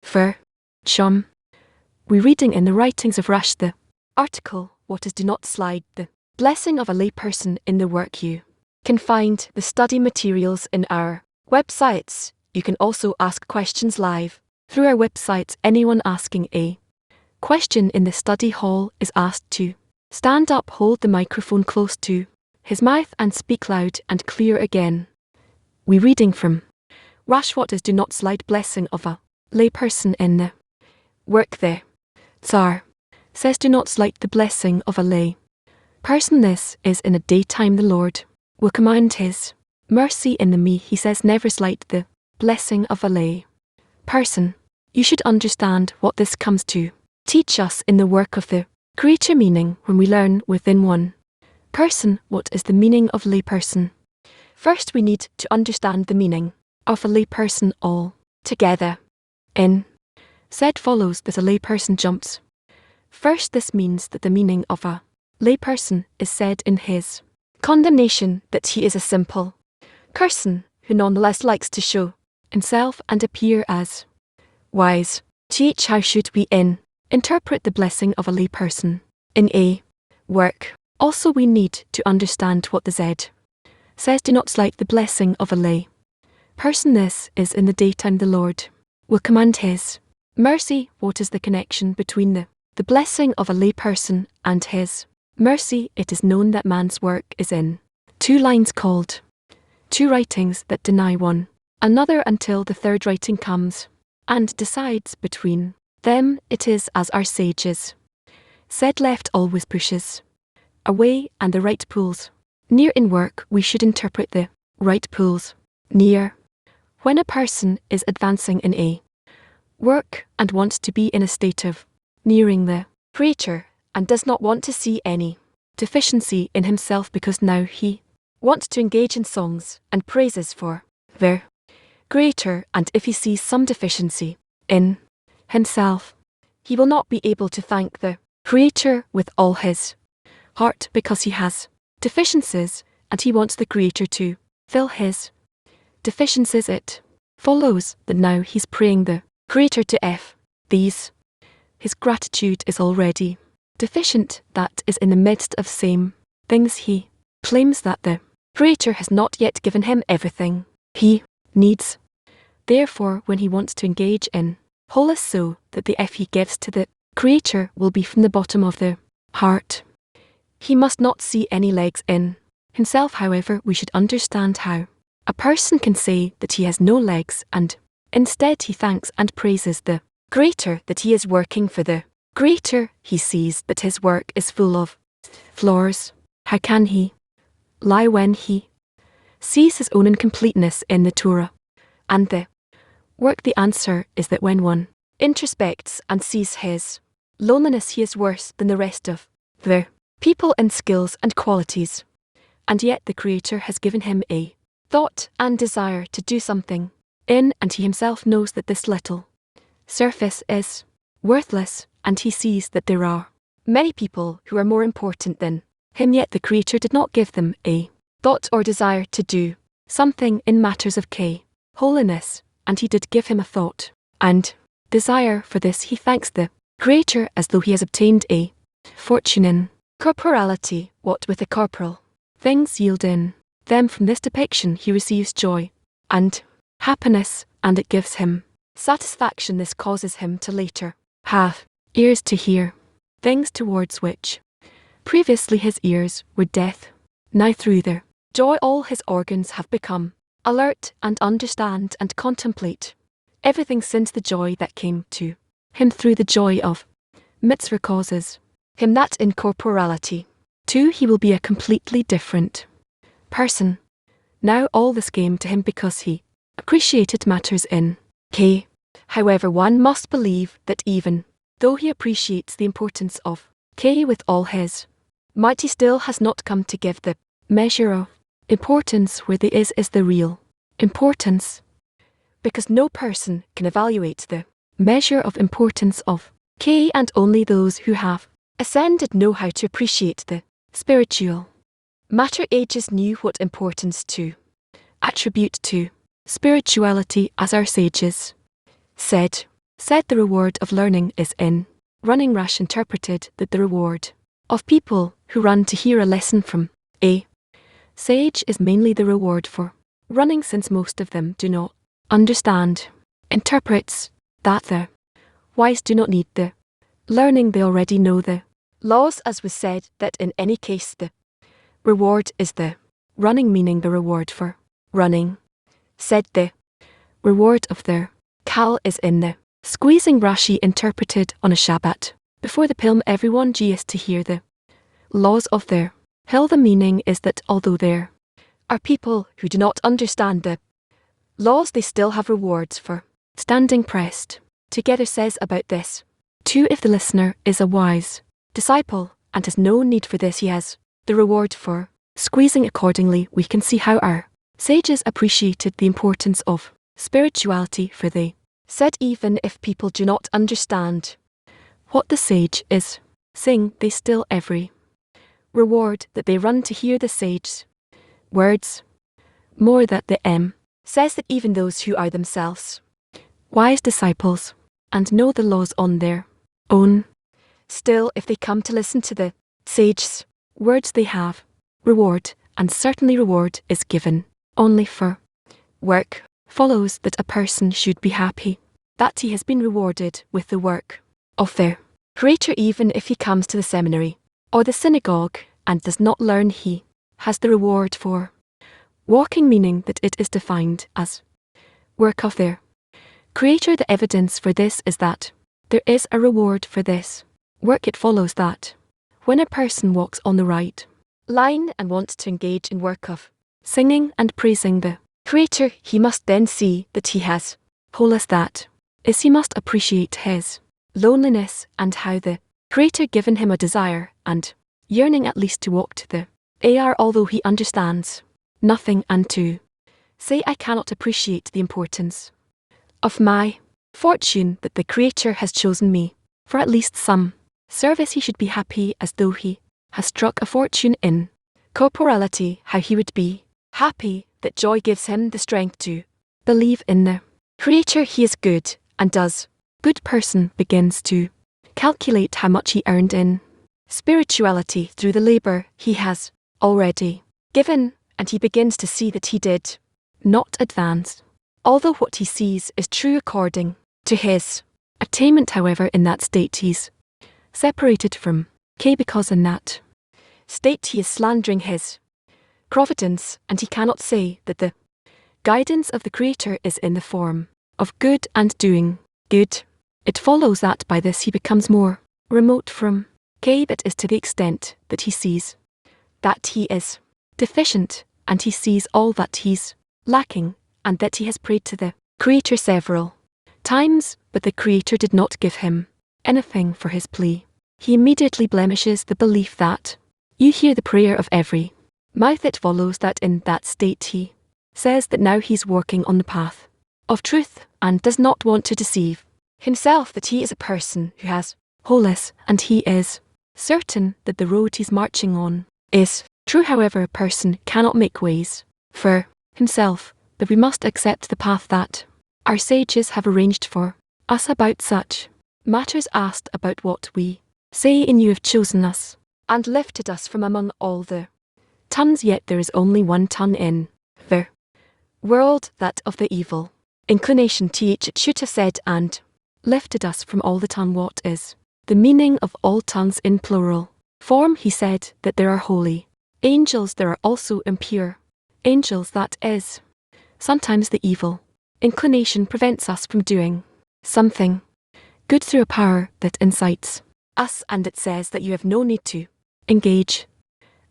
for, chum. We reading in the writings of Rash the article, What is Do Not Slide, the blessing of a layperson in the work. You can find the study materials in our websites. You can also ask questions live through our website. Anyone asking a question in the study hall is asked to stand up, hold the microphone close to his mouth and speak loud and clear again. We reading from Rash. What is Do Not Slide, blessing of a layperson in the work. The Tsar says, do not slight the blessing of a lay person. This is in a daytime the Lord will command his mercy in the me. He says, never slight the blessing of a lay person. You should understand what this comes to teach us in the work of the Creator, meaning when we learn within one person what is the meaning of lay person. First we need to understand the meaning of a lay person all together. In said follows that a lay person jumps. First, this means that the meaning of a lay person is said in his condemnation that he is a simple person who nonetheless likes to show himself and appear as wise. How should we interpret the blessing of a lay person in a work? Also we need to understand what the Z says, do not slight the blessing of a lay person. This is in the daytime the Lord will command his mercy. What is the connection between the blessing of a lay person and his mercy? It is known that man's work is in two lines called two writings that deny one another until the third writing comes and decides between them. It is as our sages said, left always pushes away and the right pulls near. In work we should interpret the right pulls near. When a person is advancing in a work and wants to be in a state of nearing the Creator and does not want to see any deficiency in himself, because now he wants to engage in songs and praises for the Creator, and if he sees some deficiency in himself, he will not be able to thank the Creator with all his heart because he has deficiencies and he wants the Creator to fill his deficiencies. It follows that now he's praying the Creator to F these. His gratitude is already deficient, that is in the midst of same things. He claims that the Creator has not yet given him everything he needs. Therefore, when he wants to engage in wholeness, so that the F he gives to the Creator will be from the bottom of the heart, he must not see any legs in himself. However, we should understand how a person can say that he has no legs and instead he thanks and praises the Creator that he is working for the Creator. He sees that his work is full of flaws. How can he lie when he sees his own incompleteness in the Torah and the work? The answer is that when one introspects and sees his loneliness, he is worse than the rest of the people in skills and qualities, and yet the Creator has given him a thought and desire to do something in, and he himself knows that this little surface is worthless, and he sees that there are many people who are more important than him, yet the Creator did not give them a thought or desire to do something in matters of holiness, and he did give him a thought and desire. For this he thanks the Creator as though he has obtained a fortune in corporality. What with the corporal things yield in them, from this depiction he receives joy and happiness, and it gives him satisfaction. This causes him to later have ears to hear things towards which previously his ears were deaf. Now through their joy all his organs have become alert and understand and contemplate everything, since the joy that came to him through the joy of mitzvah causes him that in corporality too he will be a completely different person. Now all this came to him because he appreciated matters in K. However, one must believe that even though he appreciates the importance of K with all his might, he still has not come to give the measure of importance where the is the real importance, because no person can evaluate the measure of importance of K, and only those who have ascended know how to appreciate the spiritual matter. Ages knew what importance to attribute to spirituality, as our sages said the reward of learning is in running. Rash interpreted that the reward of people who run to hear a lesson from a sage is mainly the reward for running, since most of them do not understand. Interprets that the wise do not need the learning, they already know the laws, as was said that in any case the reward is the running, meaning the reward for running. Said the reward of their Kal is in the squeezing. Rashi interpreted on a Shabbat before the Pilm everyone is to hear the laws of their Hill. The meaning is that although there are people who do not understand the laws, they still have rewards for standing pressed together. Says about this, too, if the listener is a wise disciple and has no need for this, he has the reward for squeezing. Accordingly, we can see how our sages appreciated the importance of spirituality, for they said even if people do not understand what the sage is saying, they still every reward that they run to hear the sage's words. More that the says that even those who are themselves wise disciples and know the laws on their own, still if they come to listen to the sage's words, they have reward, and certainly reward is given only for work. Follows that a person should be happy that he has been rewarded with the work of their Creator, even if he comes to the seminary or the synagogue and does not learn. He has the reward for walking, meaning that it is defined as work of their Creator. The evidence for this is that there is a reward for this work. It follows that when a person walks on the right line and wants to engage in work of singing and praising the Creator, he must then see that he has wholeness. That is, he must appreciate his loneliness and how the Creator given him a desire and yearning at least to walk to the AR, although he understands nothing, and to say, I cannot appreciate the importance of my fortune that the Creator has chosen me for at least some service. He should be happy as though he has struck a fortune in corporality. How he would be happy that joy gives him the strength to believe in the Creator. He is good and does good. Person begins to calculate how much he earned in spirituality through the labor he has already given, and he begins to see that he did not advance, although what he sees is true according to his attainment. However, in that state he's separated from K, because in that state he is slandering his providence, and he cannot say that the guidance of the Creator is in the form of good and doing good. It follows that by this he becomes more remote from K. That is to the extent that he sees that he is deficient, and he sees all that he's lacking, and that he has prayed to the Creator several times, but the Creator did not give him anything for his plea. He immediately blemishes the belief that you hear the prayer of every mouth. It follows that in that state he says that now he's working on the path of truth and does not want to deceive himself, that he is a person who has wholeness, and he is certain that the road he's marching on is true. However, a person cannot make ways for himself, that we must accept the path that our sages have arranged for us. About such matters asked about what we say, in you have chosen us and lifted us from among all the tons, yet there is only one ton in the world, that of the evil inclination. It should have said and lifted us from all the ton. What is the meaning of all tongues in plural form? He said that there are holy angels, there are also impure angels. That is, sometimes the evil inclination prevents us from doing something good through a power that incites us, and it says that you have no need to engage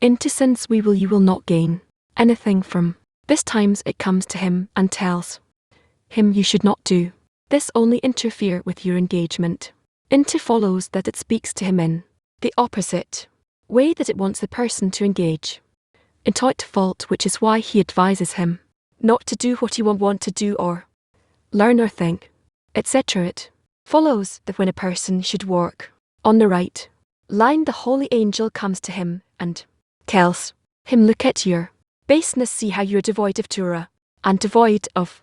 into sins. You will not gain anything from this. Times it comes to him and tells him you should not do this, only interfere with your engagement into. Follows that it speaks to him in the opposite way, that it wants the person to engage in tout fault, which is why he advises him not to do what he want to do, or learn, or think, etc. It follows that when a person should walk on the right line, the holy angel comes to him and tells him, look at your baseness, see how you're devoid of Torah and devoid of,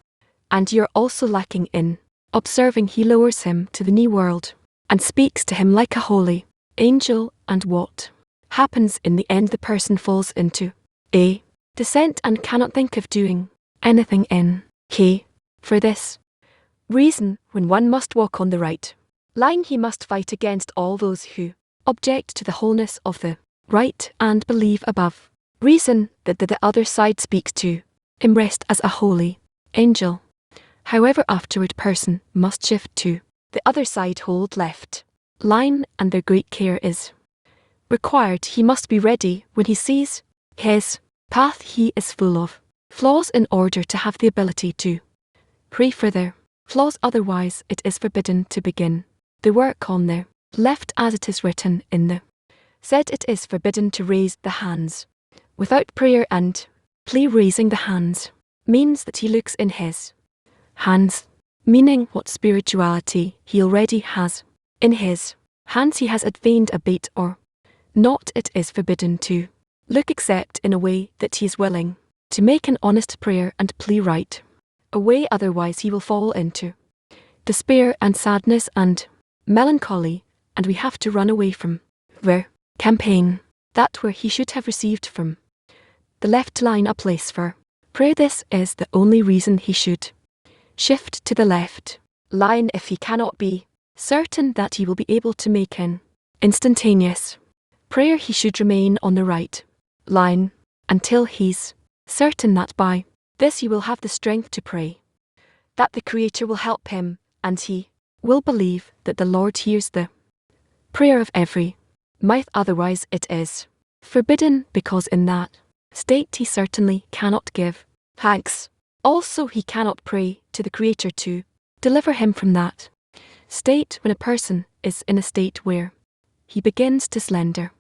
and you're also lacking in Observing, he lowers him to the new world and speaks to him like a holy angel, and what happens in the end? The person falls into a descent and cannot think of doing anything in K. For this reason, when one must walk on the right line, he must fight against all those who object to the wholeness of the right and believe above reason that the other side speaks to him rest as a holy angel. However, afterward person must shift to the other side, hold left line, and their great care is required. He must be ready when he sees his path he is full of flaws in order to have the ability to pray for their flaws. Otherwise, it is forbidden to begin the work on the left, as it is written in the said, it is forbidden to raise the hands without prayer and plea. Raising the hands means that he looks in his hands, meaning what spirituality he already has in his hands. He has advained a bait or not. It is forbidden to look except in a way that he is willing to make an honest prayer and plea right away, otherwise he will fall into despair and sadness and melancholy, and we have to run away from where campaign that where he should have received from the left line a place for prayer. This is the only reason he should shift to the left line. If he cannot be certain that he will be able to make an instantaneous prayer, he should remain on the right line until he's certain that by this he will have the strength to pray, that the Creator will help him, and he will believe that the Lord hears the prayer of every mouth. Otherwise it is forbidden, because in that state he certainly cannot give thanks. Also, he cannot pray to the Creator to deliver him from that state. When a person is in a state where he begins to slander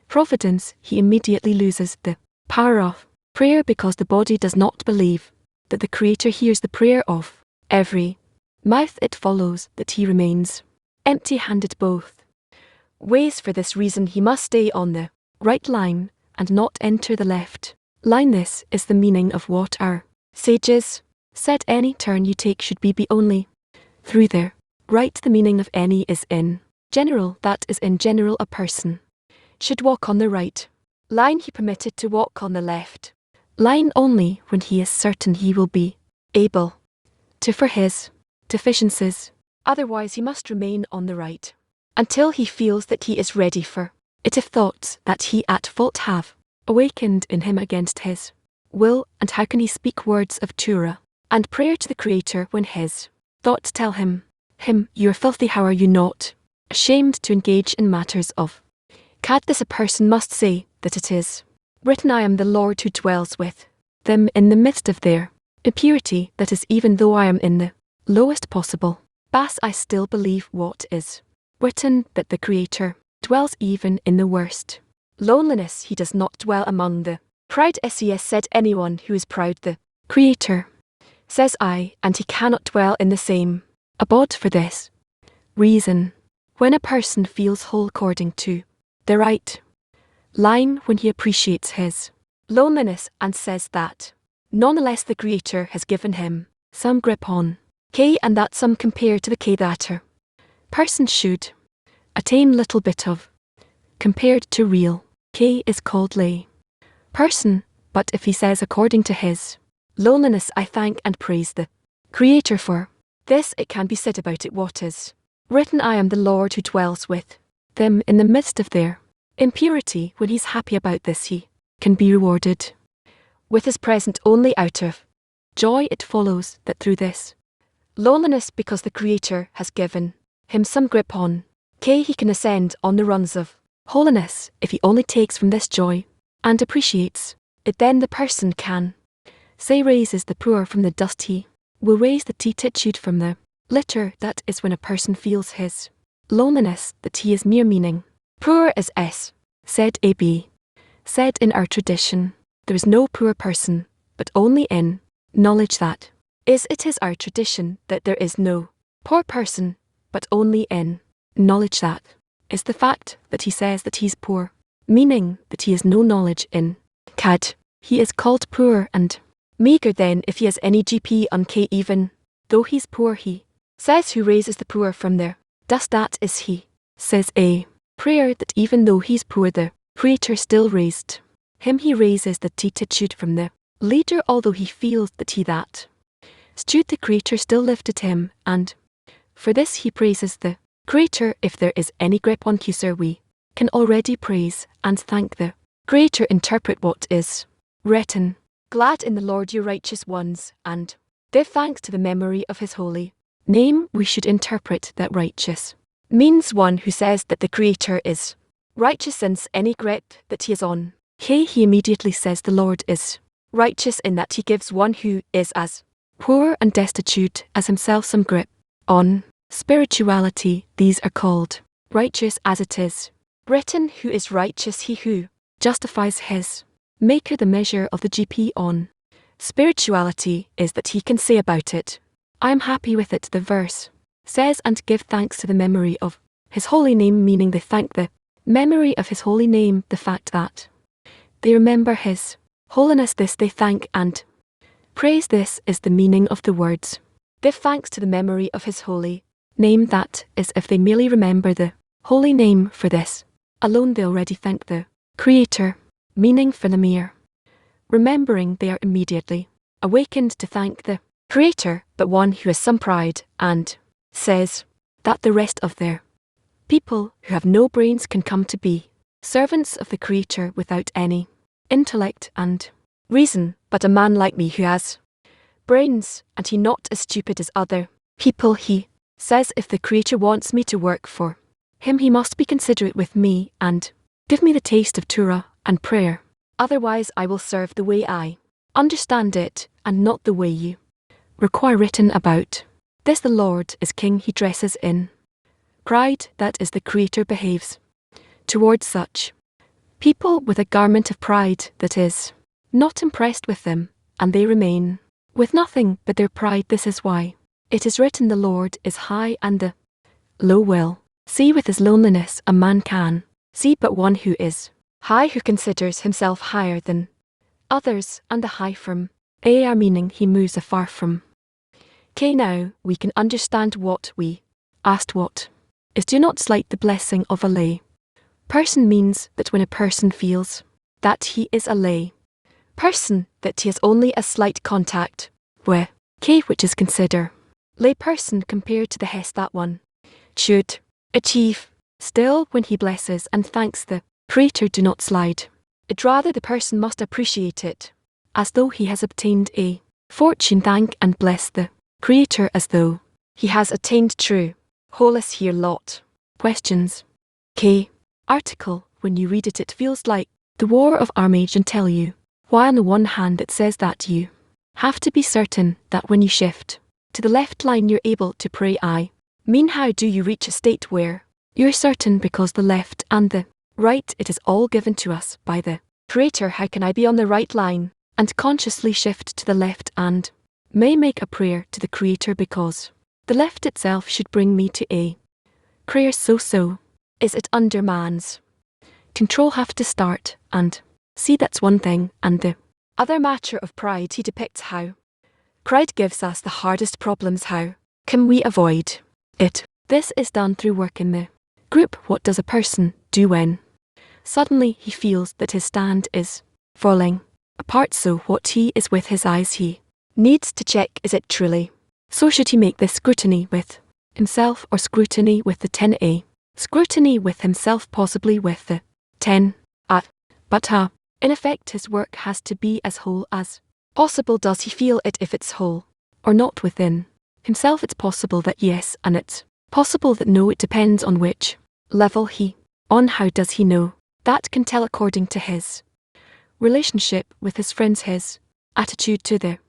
providence, he immediately loses the power of prayer, because the body does not believe that the Creator hears the prayer of every mouth. It follows that he remains empty-handed both ways. For this reason he must stay on the right line and not enter the left line. This is the meaning of what our sages said, any turn you take should be only through the right. The meaning of any is in general, that is, in general a person should walk on the right line. He permitted to walk on the left line only when he is certain he will be able to for his deficiencies. Otherwise he must remain on the right until he feels that he is ready for it. If thoughts that he at fault have awakened in him against his will, and how can he speak words of Torah and prayer to the Creator when his thoughts tell him, you are filthy? How are you not ashamed to engage in matters of cad? This a person must say that it is written, I am the Lord who dwells with them in the midst of their impurity. That is, even though I am in the lowest possible bass, I still believe what is written, that the Creator dwells even in the worst loneliness. He does not dwell among the proud. Ses said, anyone who is proud, the Creator says I, and he cannot dwell in the same abode. For this reason, when a person feels whole according to the right line, when he appreciates his loneliness and says that nonetheless the Creator has given him some grip on K, and that some compared to the K that a person should attain little bit of compared to real K is called lay person. But if he says according to his loneliness, I thank and praise the Creator for this, it can be said about it what is written, I am the Lord who dwells with them in the midst of their impurity. When he's happy about this, he can be rewarded with his present only out of joy. It follows that through this loneliness, because the Creator has given him some grip on K, he can ascend on the rungs of holiness. If he only takes from this joy and appreciates it, then the person can say raises the poor from the dust. He will raise the teachitude from the litter. That is, when a person feels his loneliness, that he is mere, meaning poor as S. said AB. Said in our tradition, there is no poor person, but only in knowledge. That is, it is our tradition that there is no poor person, but only in knowledge. That is the fact that he says that he's poor, meaning that he has no knowledge in cad. He is called poor and meager. Then if he has any GP on K, even though he's poor, he Says who raises the poor from their dust, that is he. Says a prayer that even though he's poor, the Creator still raised him. He raises the teachitude from the leader, although he feels that he that stewed, the Creator still lifted him, and for this he praises the Creator. If there is any grip on Cuser, we can already praise and thank the Creator. Interpret what is written. Glad in the Lord, you righteous ones, and give thanks to the memory of his holy name. We should interpret that righteous means one who says that the Creator is righteous, since any grip that he is on, he immediately says the Lord is righteous, in that he gives one who is as poor and destitute as himself some grip on spirituality. These are called righteous, as it is written, who is righteous? He who justifies his Maker. The measure of the GP on spirituality is that he can say about it, I am happy with it. The verse says, and give thanks to the memory of his holy name, meaning they thank the memory of his holy name, the fact that they remember his holiness. This they thank and praise. This is the meaning of the words. Give thanks to the memory of his holy name. That is, if they merely remember the holy name, for this alone they already thank the Creator. Meaning, for the mere remembering, they are immediately awakened to thank the Creator. But one who has some pride and says that the rest of their people who have no brains can come to be servants of the Creator without any intellect and reason, but a man like me who has brains, and he not as stupid as other people, he says, if the Creator wants me to work for him, he must be considerate with me and give me the taste of Torah and prayer. Otherwise I will serve the way I understand it, and not the way you require. Written about this, the Lord is king. He dresses in pride, that is, the Creator behaves towards such people with a garment of pride that is not impressed with them, and they remain with nothing but their pride. This is why it is written, the Lord is high, and the low will see. With his loneliness a man can see, but one who is high, who considers himself higher than others, and the high from are meaning he moves afar from K. Now we can understand what we asked. What is do not slight the blessing of a lay person means that when a person feels that he is a lay person, that he has only a slight contact with K, which is consider lay person compared to the hest that one should achieve. Still, when he blesses and thanks the Creator, do not slide it. Rather, the person must appreciate it as though he has obtained a fortune. Thank and bless the Creator as though he has attained true wholeness. Here lot questions. K. Article. When you read it, it feels like the war of Armageddon. Tell you why. On the one hand, it says that you have to be certain that when you shift to the left line you're able to pray. I mean, how do you reach a state where you're certain? Because the left and the right, it is all given to us by the Creator. How can I be on the right line and consciously shift to the left and may make a prayer to the Creator, because the left itself should bring me to a prayer? So is it under man's control? Have to start and see, that's one thing. And the other matter of pride, he depicts how pride gives us the hardest problems. How can we avoid it? This is done through work in the group. What does a person do when suddenly he feels that his stand is falling apart? So what he is with his eyes, he needs to check, is it truly so? Should he make this scrutiny with himself, or scrutiny with the 10a? Scrutiny with himself, possibly with the 10a. But in effect his work has to be as whole as possible. Does he feel it if it's whole or not within himself? It's possible that yes, and it's possible that no. It depends on which level he on. How does he know? That can tell according to his relationship with his friends, his attitude to the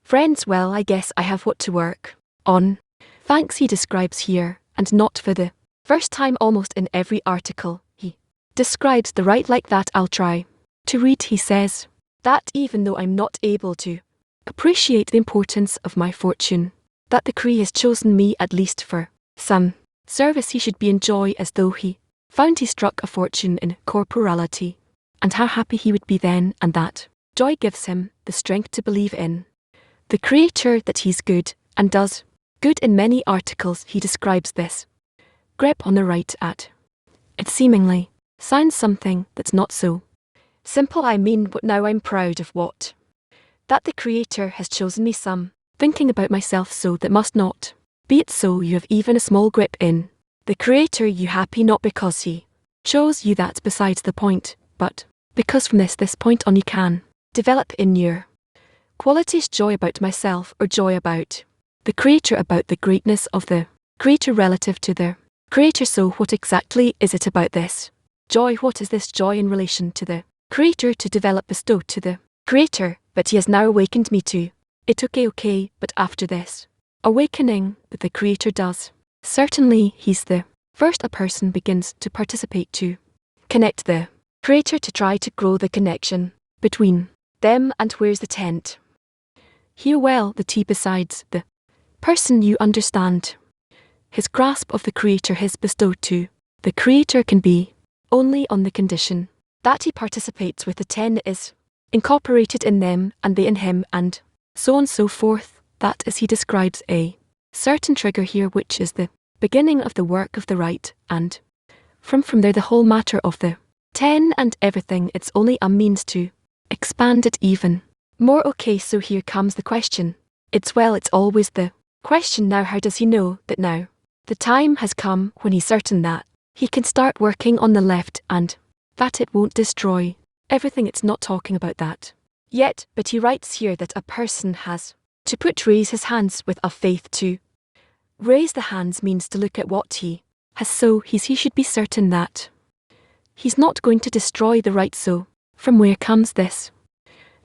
friends. Well, I guess I have what to work on. Thanks, he describes here, and not for the first time almost in every article he describes the right like that. I'll try to read. He says that even though I'm not able to appreciate the importance of my fortune, that the Cree has chosen me at least for some service, he should be in joy as though he found he struck a fortune in corporality, and how happy he would be then, and that joy gives him the strength to believe in the Creator, that he's good and does Good in many articles he describes this grip on the right at. It seemingly sounds something that's not so simple. I mean, but now I'm proud of what? That the Creator has chosen me some, thinking about myself so that must not be it so you have even a small grip in. The Creator you happy not because he chose you, that besides the point, but because from this point on you can develop in your qualities joy about myself or joy about the Creator, about the greatness of the Creator relative to the Creator. So what exactly is it about this joy? What is this joy in relation to the Creator to develop, bestow to the Creator? But he has now awakened me to it. Okay, but after this awakening that the Creator does, certainly he's the first a person begins to participate to connect the Creator, to try to grow the connection between them. And where's the tent? Here, well, the T besides the person you understand. His grasp of the Creator, his bestowed to the Creator, can be only on the condition that he participates with the ten, is incorporated in them and they in him, and so on so forth. That is, he describes a certain trigger here, which is the beginning of the work of the right, and from there the whole matter of the ten and everything, it's only a means to expand it even more. Okay, so here comes the question. It's always the question now. How does he know that now the time has come when he's certain that he can start working on the left and that it won't destroy everything? It's not talking about that yet, but he writes here that a person has to raise his hands with a faith. To raise the hands means to look at what he has, so he should be certain that he's not going to destroy the right. So from where comes this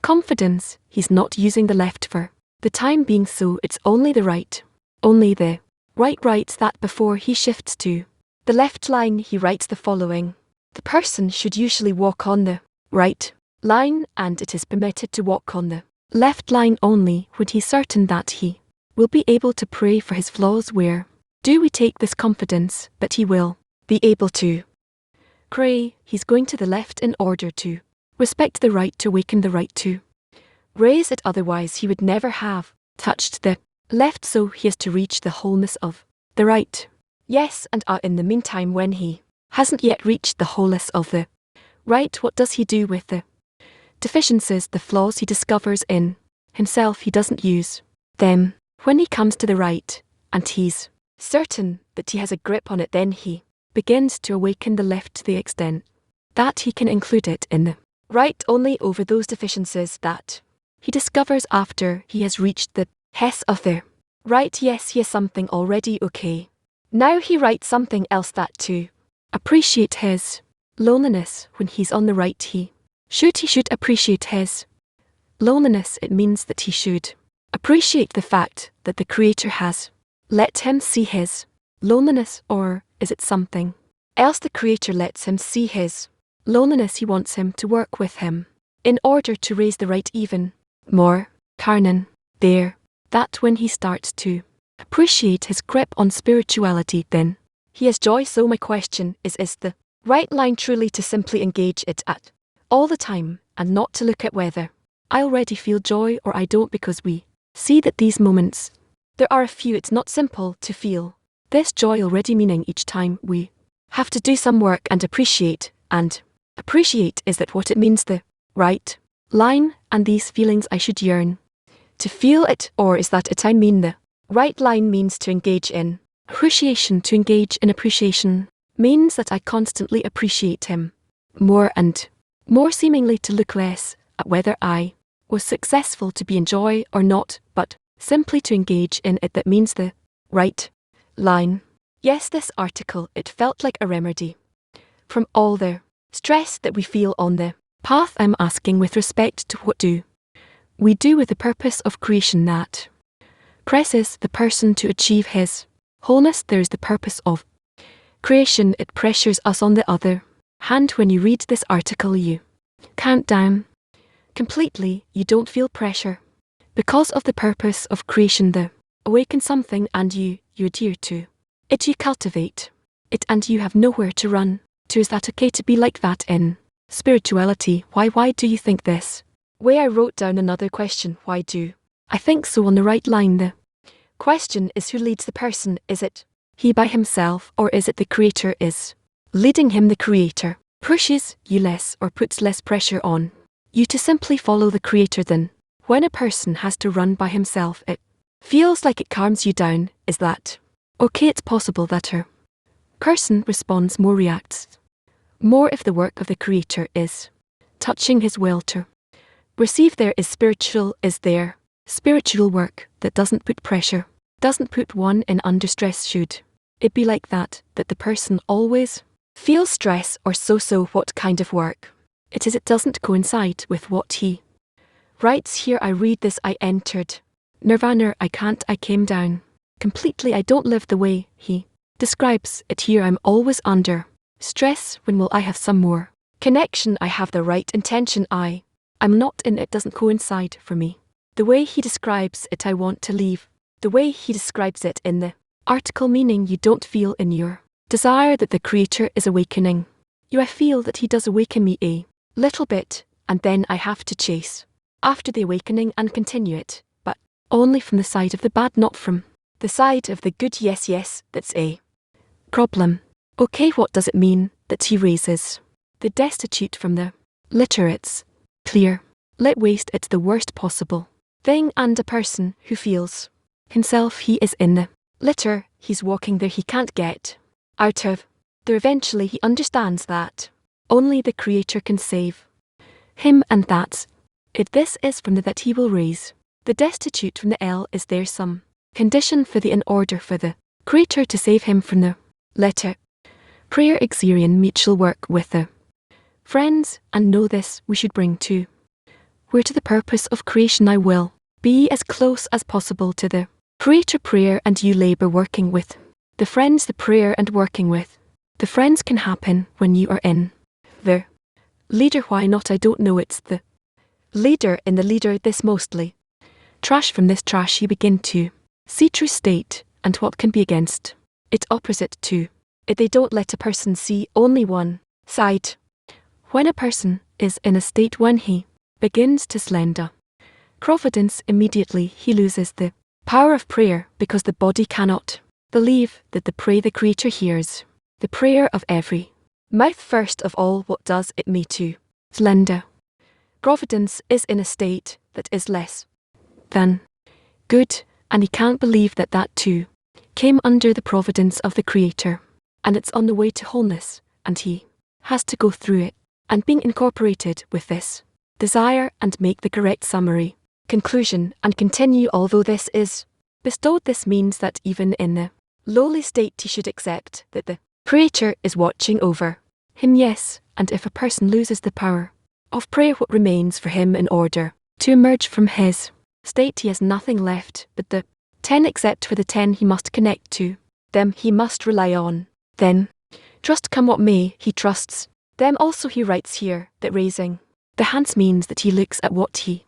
confidence? He's not using the left for the time being, so it's only the right. Only the right writes that before he shifts to the left line. He writes the following: the person should usually walk on the right line, and it is permitted to walk on the left line only when he's certain that he will be able to pray for his flaws. Where do we take this confidence? But he will be able to pray. He's going to the left in order to respect the right, to awaken the right, to raise it. Otherwise he would never have touched the left, so he has to reach the wholeness of the right. Yes, and in the meantime, when he hasn't yet reached the wholeness of the right, what does he do with the deficiencies, the flaws he discovers in himself? He doesn't use them. When he comes to the right and he's certain that he has a grip on it, then he begins to awaken the left to the extent that he can include it in the right only over those deficiencies that he discovers after he has reached the hess of the right. Yes, he has something already. Okay, now he writes something else, that to appreciate his loneliness when he's on the right, he should appreciate his loneliness. It means that he should appreciate the fact that the Creator has let him see his loneliness. Or is it something else? The Creator lets him see his loneliness. He wants him to work with him in order to raise the right even more. Karnan, there, that when he starts to appreciate his grip on spirituality, then he has joy. So my question is the right line truly to simply engage it at all the time and not to look at whether I already feel joy or I don't? Because we see that these moments, there are a few, it's not simple to feel this joy already, meaning each time we have to do some work and appreciate is that what it means, the right line, and these feelings I should yearn to feel it? Or is that it? I mean, the right line means to engage in appreciation. To engage in appreciation means that I constantly appreciate him more and more, seemingly to look less at whether I was successful to be in joy or not, but simply to engage in it. That means the right line. Yes, this article, it felt like a remedy from all the stress that we feel on the path. I'm asking with respect to what do we do with the purpose of creation that presses the person to achieve his wholeness. There's the purpose of creation. It pressures us on the other hand. When you read this article, you count down completely. You don't feel pressure because of the purpose of creation, the awaken something, and you adhere to it. You cultivate it and you have nowhere to run to. Is that okay to be like that in spirituality? Why do you think this way? I wrote down another question. Why do I think so? On the right line, the question is who leads the person. Is it he by himself, or is it the creator is leading him? The creator pushes you less or puts less pressure on you to simply follow the creator than when a person has to run by himself. It feels like it calms you down. Is that okay? It's possible that her person responds more, reacts more if the work of the creator is touching his will to receive. There is spiritual, is there spiritual work that doesn't put pressure, doesn't put one in under stress. Should it be like that the person always feels stress or so? What kind of work it is, it doesn't coincide with what he writes here. I read this: I entered nirvana, I can't, I came down completely. I don't live the way he describes it here. I'm always under stress. When will I have some more connection? I have the right intention. I'm not in it, doesn't coincide for me. The way he describes it, I want to leave. The way he describes it in the article, meaning you don't feel in your desire that the creator is awakening you. I feel that he does awaken me a little bit, and then I have to chase after the awakening and continue it, but only from the side of the bad, not from the side of the good. Yes, that's a problem. Okay, what does it mean that he raises the destitute from the litter? It's clear. Let waste, it's the worst possible thing, and a person who feels himself he is in the litter, he's walking there, he can't get out of there. Eventually he understands that only the creator can save him, and that's it. This is from the that he will raise the destitute from the L. Is there some condition for the in order for the creator to save him from the letter? Prayer, exerion, mutual work with the friends, and know this we should bring to where to the purpose of creation. I will be as close as possible to the creator. Prayer and you labor working with the friends. The prayer and working with the friends can happen when you are in the leader. Why not? I don't know. It's the leader in the leader. This mostly trash. From this trash you begin to see true state and what can be against it, opposite to it. They don't let a person see only one side. When a person is in a state when he begins to slender providence, immediately he loses the power of prayer, because the body cannot believe that the prayer the creator hears the prayer of every mouth. First of all, what does it mean to slender providence is in a state that is less than good, and he can't believe that that too came under the providence of the creator, and it's on the way to wholeness, and he has to go through it and being incorporated with this desire and make the correct summary conclusion and continue. Although this is bestowed, this means that even in the lowly state he should accept that the creator is watching over him. Yes, and if a person loses the power of prayer, what remains for him in order to emerge from his state? He has nothing left but the 10, except for the 10 he must connect to. Them he must rely on. Then, trust come what may, he trusts them also. He writes here that raising the hands means that he looks at what he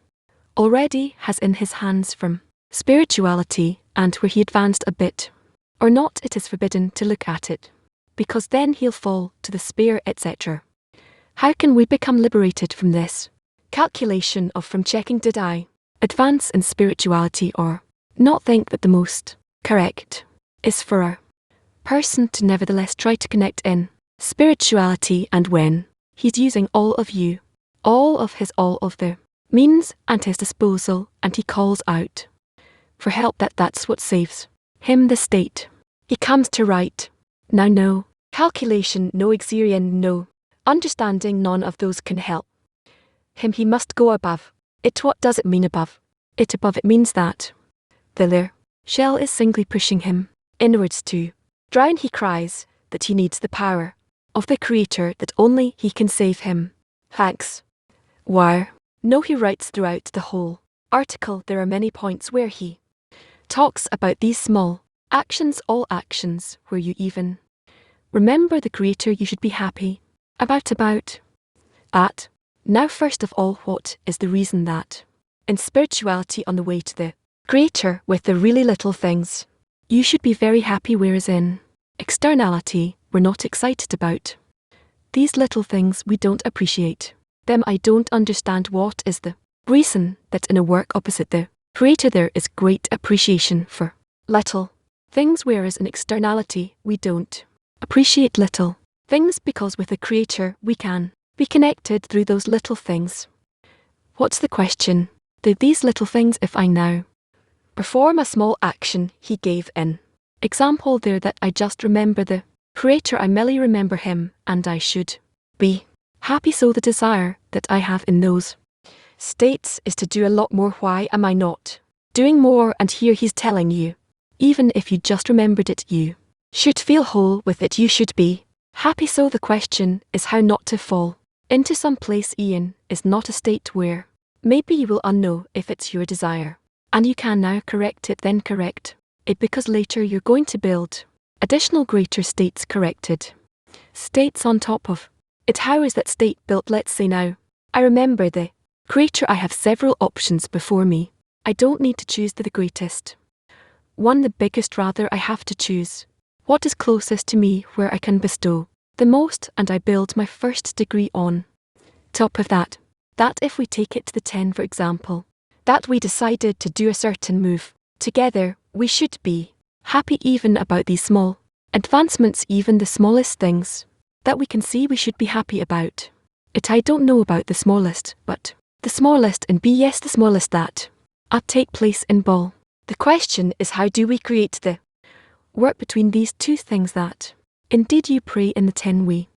already has in his hands from spirituality, and where he advanced a bit or not, it is forbidden to look at it, because then he'll fall to the spear, etc. How can we become liberated from this calculation of from checking did I advance in spirituality or not? Think that the most correct is for a person to nevertheless try to connect in spirituality, and when he's using all of you, all of the means at his disposal, and he calls out for help, that's what saves him the state he comes to. Right now, no calculation, no exerion, no understanding, none of those can help him. He must go above it. What does it mean above it? Above it means that the layer shell is singly pushing him inwards to drown. He cries that he needs the power of the creator, that only he can save him. Thanks. Why? No, he writes throughout the whole article. There are many points where he talks about these small actions, all actions where you even remember the creator, you should be happy about that. Now, first of all, what is the reason that in spirituality on the way to the creator with the really little things you should be very happy, whereas in externality we're not excited about these little things, we don't appreciate them. I don't understand what is the reason that in a work opposite the creator there is great appreciation for little things, whereas in externality we don't appreciate little things because with the Creator we can be connected through those little things. What's the question? Do these little things, if I now perform a small action he gave in example there that I just remember the Creator, I merely remember him, and I should be happy. So the desire that I have in those states is to do a lot more. Why am I not doing more? And here he's telling you, even if you just remembered it, you should feel whole with it, you should be happy. So the question is how not to fall into some place. Ian is not a state where maybe you will unknow if it's your desire, and you can now correct it, then correct it, because later you're going to build additional greater states, corrected states on top of it. How is that state built? Let's say now I remember the Creator, I have several options before me. I don't need to choose the greatest one, the biggest, rather I have to choose what is closest to me, where I can bestow the most, and I build my first degree on top of that. That if we take it to the 10, for example, that we decided to do a certain move together, we should be happy even about these small advancements, even the smallest things that we can see, we should be happy about it. I don't know about the smallest, but the smallest in B, yes, the smallest that take place in ball. The question is, how do we create the work between these two things? That indeed you pray in the 10. We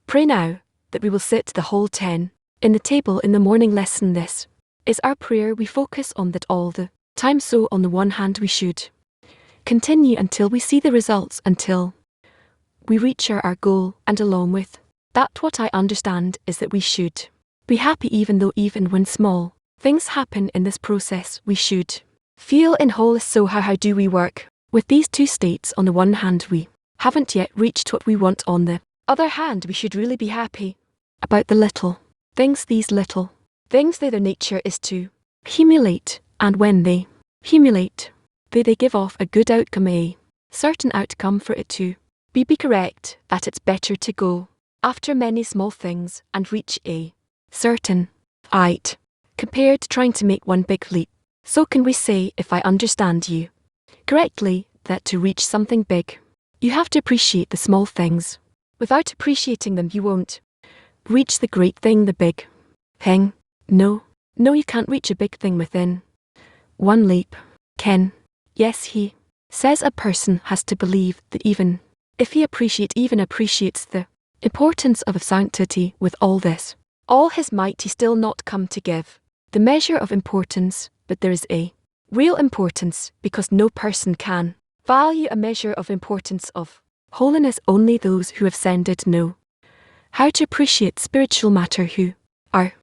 pray now that we will sit the whole 10 in the table in the morning lesson. This is our prayer. We focus on that all the time. So on the one hand we should continue until we see the results, until we reach our goal, and along with that what I understand is that we should be happy even when small things happen in this process, we should feel in wholeness. So how do we work with these two states? On the one hand we haven't yet reached what we want, on the other hand we should really be happy about the little things. These little things, their nature is to accumulate, and when they accumulate they give off a good outcome, a certain outcome. For it to be correct, that it's better to go after many small things and reach a certain height compared to trying to make one big leap. So can we say, if I understand you correctly, that to reach something big you have to appreciate the small things. Without appreciating them you won't reach the great thing, the big thing. No, you can't reach a big thing within one leap. Ken, yes, he says a person has to believe that even if he appreciates the importance of sanctity with all his might, he still not come to give the measure of importance. But there is a real importance, because no person can value a measure of importance of holiness. Only those who have ascended know how to appreciate spiritual matter. Who are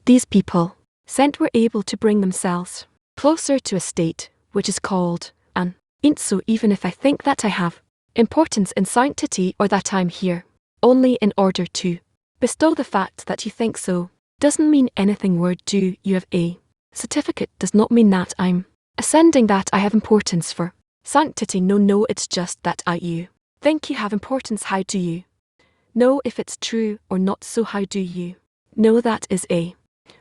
these people? Sent were able to bring themselves closer to a state which is called an int. So even if I think that I have importance in sanctity, or that I'm here only in order to bestow, the fact that you think so doesn't mean anything. Word do you have a certificate does not mean that I'm ascending, that I have importance for sanctity. No, it's just that you think you have importance. How do you know if it's true or not? So how do you know? That is a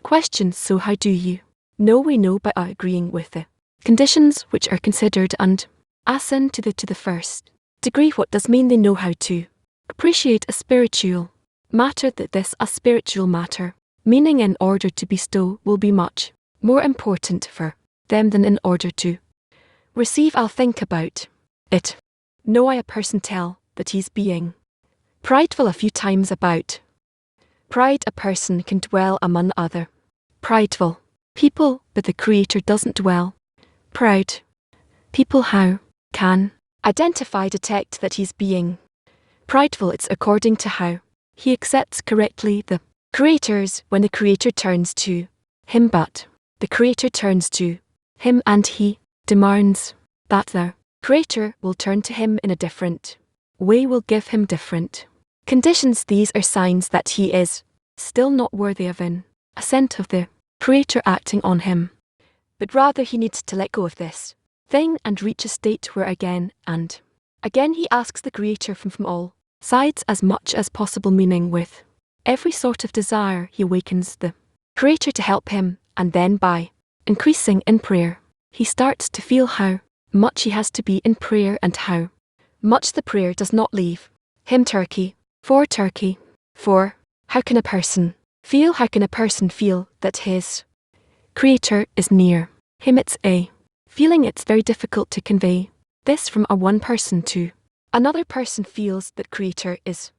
question. So how do you know? We know by agreeing with the conditions which are considered and ascend to the first degree. What does mean? They know how to appreciate a spiritual matter, that this a spiritual matter, meaning in order to bestow, will be much more important for them than in order to receive. I'll think about it. Know I a person tell that he's being prideful a few times. About pride, a person can dwell among other prideful people, but the Creator doesn't dwell proud people. How can identify, detect that he's being prideful? It's according to how he accepts correctly the Creator's, when the Creator turns to him, but the Creator turns to him and he demands that the Creator will turn to him in a different way, will give him different conditions. These are signs that he is still not worthy of an assent of the Creator acting on him, but rather he needs to let go of this thing and reach a state where again and again he asks the Creator from all sides as much as possible, meaning with every sort of desire he awakens the Creator to help him, and then by increasing in prayer he starts to feel how much he has to be in prayer and how much the prayer does not leave him. Turkey. For how can a person feel that his Creator is near him? It's a feeling it's very difficult to convey. This from a one person to another person feels that Creator is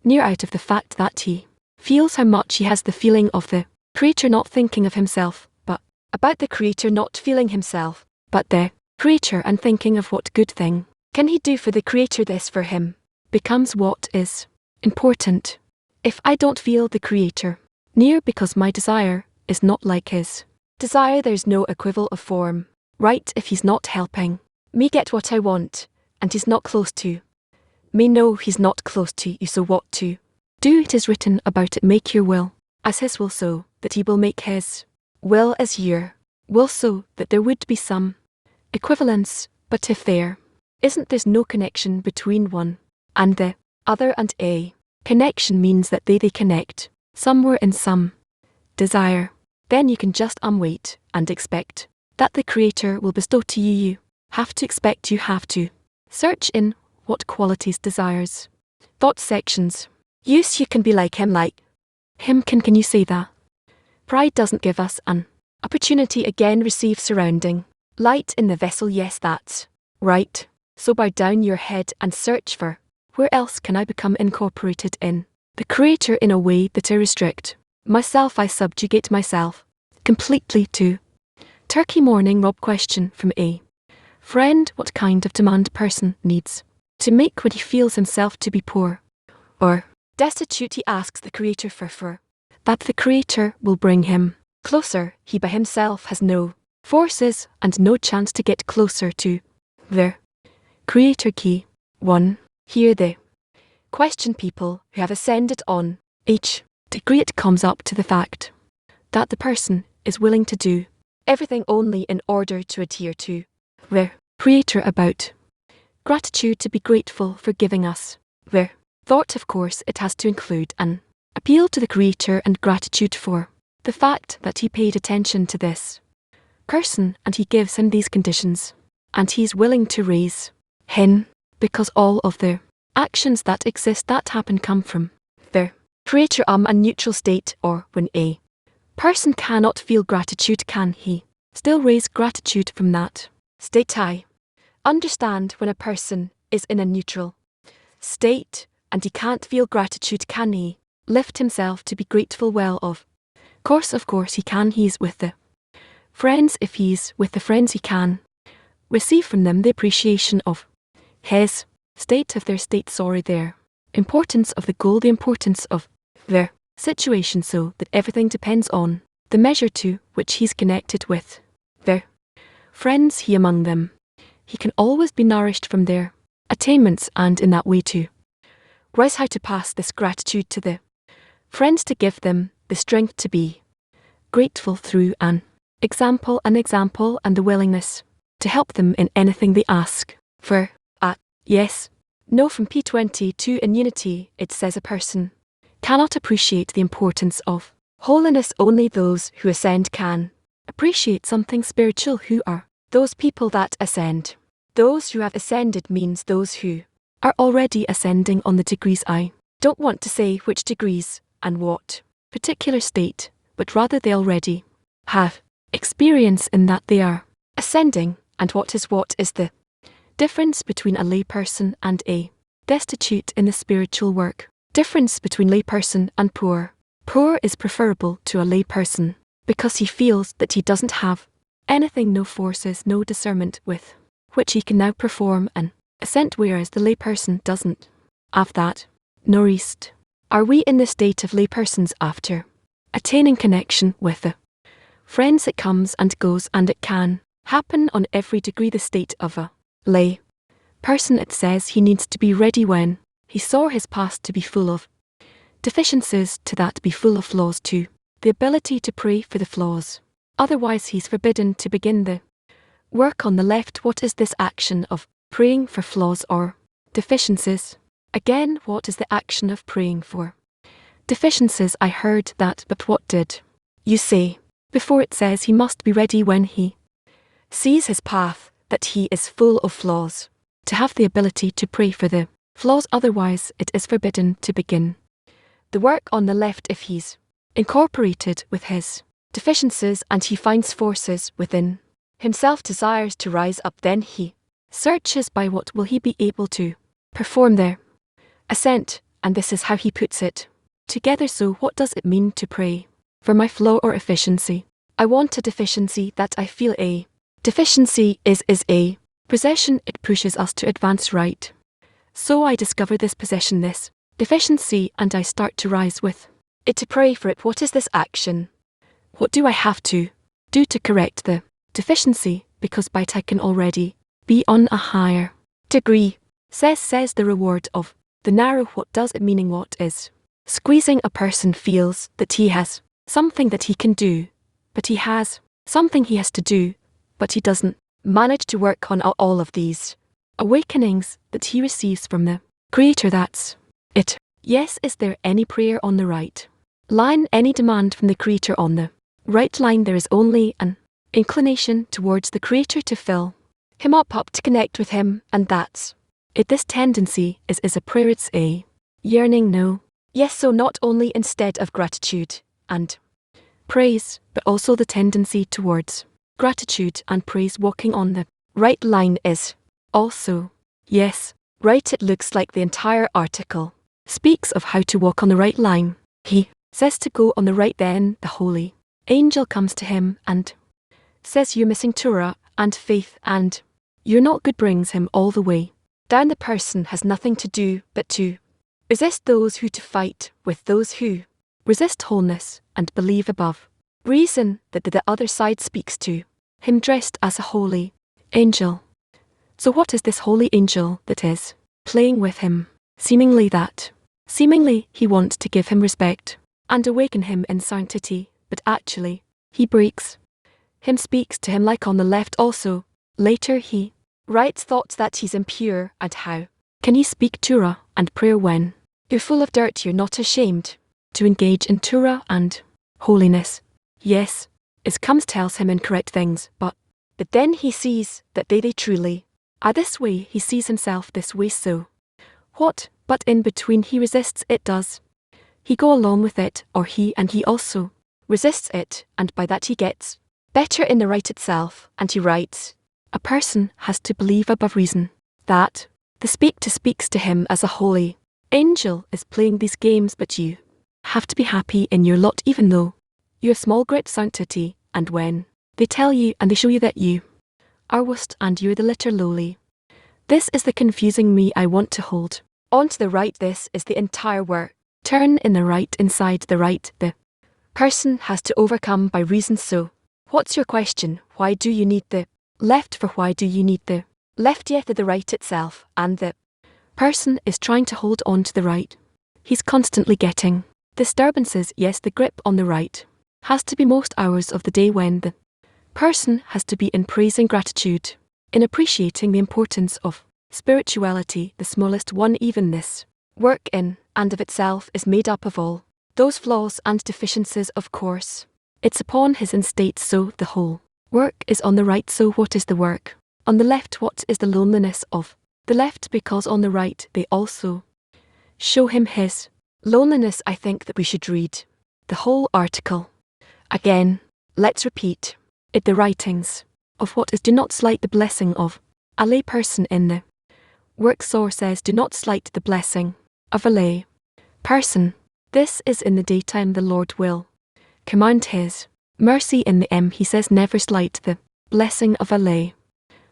near out of the fact that he feels how much he has the feeling of the Creator not thinking of himself, but about the Creator not feeling himself, but the Creator and thinking of what good thing can he do for the Creator. This for him becomes what is important. If I don't feel the Creator near because my desire is not like his desire, there's no equivalent of form, right? If he's not helping me get what I want, and he's not close to me, no, he's not close to you, so what to do? It is written about it, make your will as his will, so that he will make his will as your will, so that there would be some equivalence. But if there isn't, there's no connection between one and the other, and a connection means that they connect somewhere in some desire. Then you can just wait and expect that the Creator will bestow to you. You have to expect, you have to search in what qualities, desires, thought sections use. You can be like him, can you say that? Pride doesn't give us an opportunity. Again, receive surrounding light in the vessel. Yes, that's right. So bow down your head and search for where else can I become incorporated in the Creator in a way that I restrict myself, I subjugate myself completely to Turkey. Morning Rob question from a friend. What kind of demand person needs to make when he feels himself to be poor or destitute? He asks the Creator for that the Creator will bring him closer. He by himself has no forces and no chance to get closer to the Creator. Key 1. Hear the question. People who have ascended on each degree, it comes up to the fact that the person is willing to do everything only in order to adhere to the Creator. About gratitude, to be grateful for giving us the thought. Of course, it has to include an appeal to the Creator and gratitude for the fact that he paid attention to this person and he gives him these conditions and he's willing to raise him, because all of the actions that exist that happen come from the Creator. A neutral state, or when a person cannot feel gratitude, can he still raise gratitude from that state? I understand when a person is in a neutral state and he can't feel gratitude, can he lift himself to be grateful? Well, of course he can. He's with the friends. If he's with the friends, he can receive from them the appreciation of his state, of their state, their importance of the goal, the importance of their situation, so that everything depends on the measure to which he's connected with their friends. He among them, he can always be nourished from their attainments, and in that way to rise. How to pass this gratitude to the friends, to give them the strength to be grateful through an example, and the willingness to help them in anything they ask for. Yes, no. From P22 in Unity, it says a person cannot appreciate the importance of holiness. Only those who ascend can appreciate something spiritual. Who are those people that ascend? Those who have ascended means those who are already ascending on the degrees. I don't want to say which degrees and what particular state, but rather they already have experience in that they are ascending. And what is the difference between a layperson and a destitute in the spiritual work? Difference between layperson and poor. Poor is preferable to a layperson because he feels that he doesn't have anything, no forces, no discernment with which he can now perform an ascent, whereas the layperson doesn't have that. Nor east are we in the state of laypersons after attaining connection with the friends. It comes and goes, and it can happen on every degree. The state of a lay person, it says he needs to be ready when he saw his past to be full of deficiencies, to that be full of flaws, to the ability to pray for the flaws. Otherwise he's forbidden to begin the work on the left. What is this action of praying for flaws or deficiencies? Again, what is the action of praying for deficiencies? I heard that, but what did you say before? It says he must be ready when he sees his path that he is full of flaws, to have the ability to pray for the flaws, otherwise it is forbidden to begin the work on the left if he's incorporated with his deficiencies and he finds forces within himself desires to rise up, then he searches by what will he be able to perform their ascent, and this is how he puts it together. So what does it mean to pray for my flaw or efficiency? I want a deficiency that I feel a deficiency is a possession. It pushes us to advance right. So I discover this possession, this deficiency, and I start to rise with it to pray for it. What is this action? What do I have to do to correct the deficiency? Because by it I can already be on a higher degree. Says the reward of the narrow. What does it meaning? What is squeezing? A person feels that he has something that he can do, but he has something he has to do, but he doesn't manage to work on all of these awakenings that he receives from the Creator. That's it. Yes, is there any prayer on the right line, any demand from the Creator on the right line? There is only an inclination towards the Creator to fill him up to connect with him, and that's it. This tendency is a prayer, it's a yearning, no. Yes, so not only instead of gratitude and praise, but also the tendency towards gratitude and praise. Walking on the right line is also, yes, right. It looks like the entire article speaks of how to walk on the right line. He says to go on the right, then the holy angel comes to him and says you're missing Torah and faith and you're not good, brings him all the way down. The person has nothing to do but to resist those who to fight with those who resist wholeness and believe above reason that the other side speaks to him dressed as a holy angel. So what is this holy angel that is playing with him? Seemingly he wants to give him respect and awaken him in sanctity, but actually he breaks him, speaks to him like on the left also. Later he writes thoughts that he's impure, and how can he speak Torah and prayer when you're full of dirt? You're not ashamed to engage in Torah and holiness. Yes, it comes tells him incorrect things, but then he sees that they truly are this way. He sees himself this way. So what? But in between he resists it. Does he go along with it, or he also resists it, and by that he gets better in the right itself? And he writes, a person has to believe above reason that the speaks to him as a holy angel is playing these games, but you have to be happy in your lot even though you have small great sanctity, and when they tell you and they show you that you are worst and you're the litter lowly. This is the confusing me. I want to hold on to the right. This is the entire work. Turn in the right, inside the right. The person has to overcome by reason. So what's your question? Why do you need the left? For why do you need the left? Yet the right itself, and the person is trying to hold on to the right. He's constantly getting disturbances. Yes, the grip on the right has to be most hours of the day when the person has to be in praising gratitude, in appreciating the importance of spirituality, the smallest one. Even this work in and of itself is made up of all those flaws and deficiencies. Of course, it's upon his instate, so the whole work is on the right. So what is the work on the left? What is the loneliness of the left? Because on the right they also show him his loneliness. I think that we should read the whole article again. Let's repeat it. The writings of what is do not slight the blessing of a lay person in the work. Source says do not slight the blessing of a lay person. This is in the daytime the Lord will command his mercy. In the he says never slight the blessing of a lay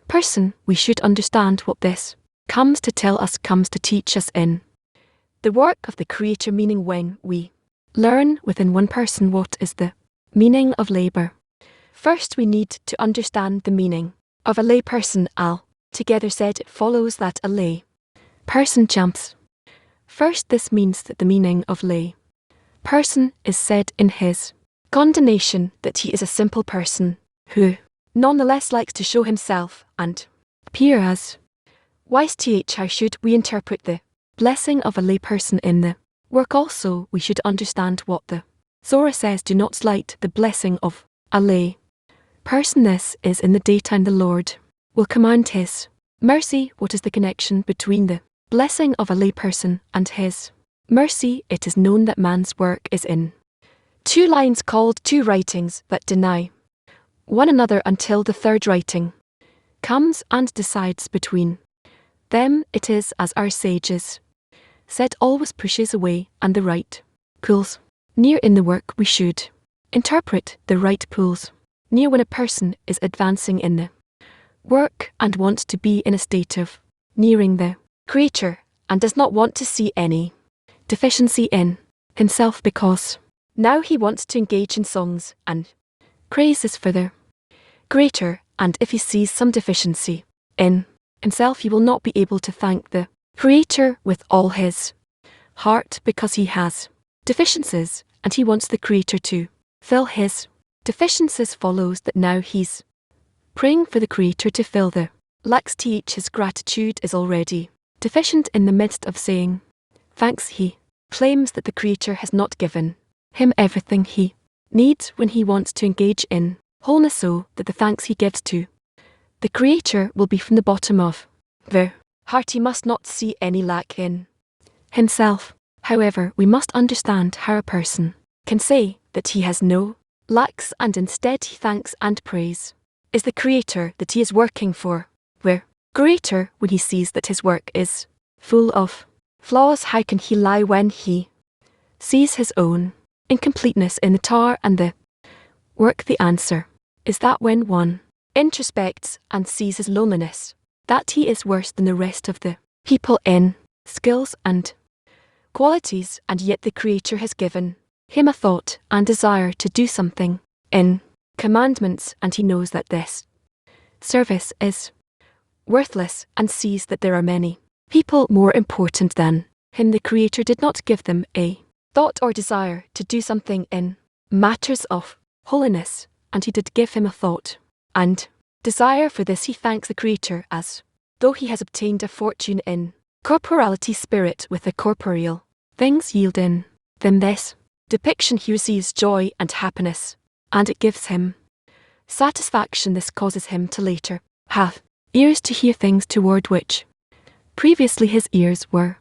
person. We should understand what this comes to tell us, comes to teach us in the work of the Creator, meaning when we learn within one person what is the meaning of labor. First we need to understand the meaning of a lay person. Al together said it follows that a lay person jumps first. This means that the meaning of lay person is said in his condemnation that he is a simple person who nonetheless likes to show himself and appear as wise. How should we interpret the blessing of a lay person in the work? Also we should understand what the Zohar says, do not slight the blessing of a lay person. This is in the daytime the Lord will command his mercy. What is the connection between the blessing of a layperson and his mercy? It is known that man's work is in two lines called two writings that deny one another until the third writing comes and decides between them. It is as our sages said, always pushes away and the right pulls near. In the work we should interpret the right pulls near when a person is advancing in the work and wants to be in a state of nearing the Creator and does not want to see any deficiency in himself, because now he wants to engage in songs and praises for the Creator, and if he sees some deficiency in himself, he will not be able to thank the Creator with all his heart, because he has deficiencies and he wants the Creator to fill his deficiencies. Follows that now he's praying for the Creator to fill the lacks. His gratitude is already deficient. In the midst of saying thanks, he claims that the Creator has not given him everything he needs when he wants to engage in wholeness, so that the thanks he gives to the Creator will be from the bottom of the heart. He must not see any lack in himself. However, we must understand how a person can say that he has no lacks and instead he thanks and praise is the Creator that he is working for. Where greater when he sees that his work is full of flaws, how can he lie when he sees his own incompleteness in the tar and the work? The answer is that when one introspects and sees his loneliness, that he is worse than the rest of the people in skills and qualities, and yet the Creator has given him a thought and desire to do something in commandments, and he knows that this service is worthless and sees that there are many people more important than him. The Creator did not give them a thought or desire to do something in matters of holiness, and he did give him a thought and desire. For this he thanks the Creator as though he has obtained a fortune in corporality. Spirit with the corporeal things yield in them this depiction. He receives joy and happiness, and it gives him satisfaction. This causes him to later have ears to hear things toward which previously his ears were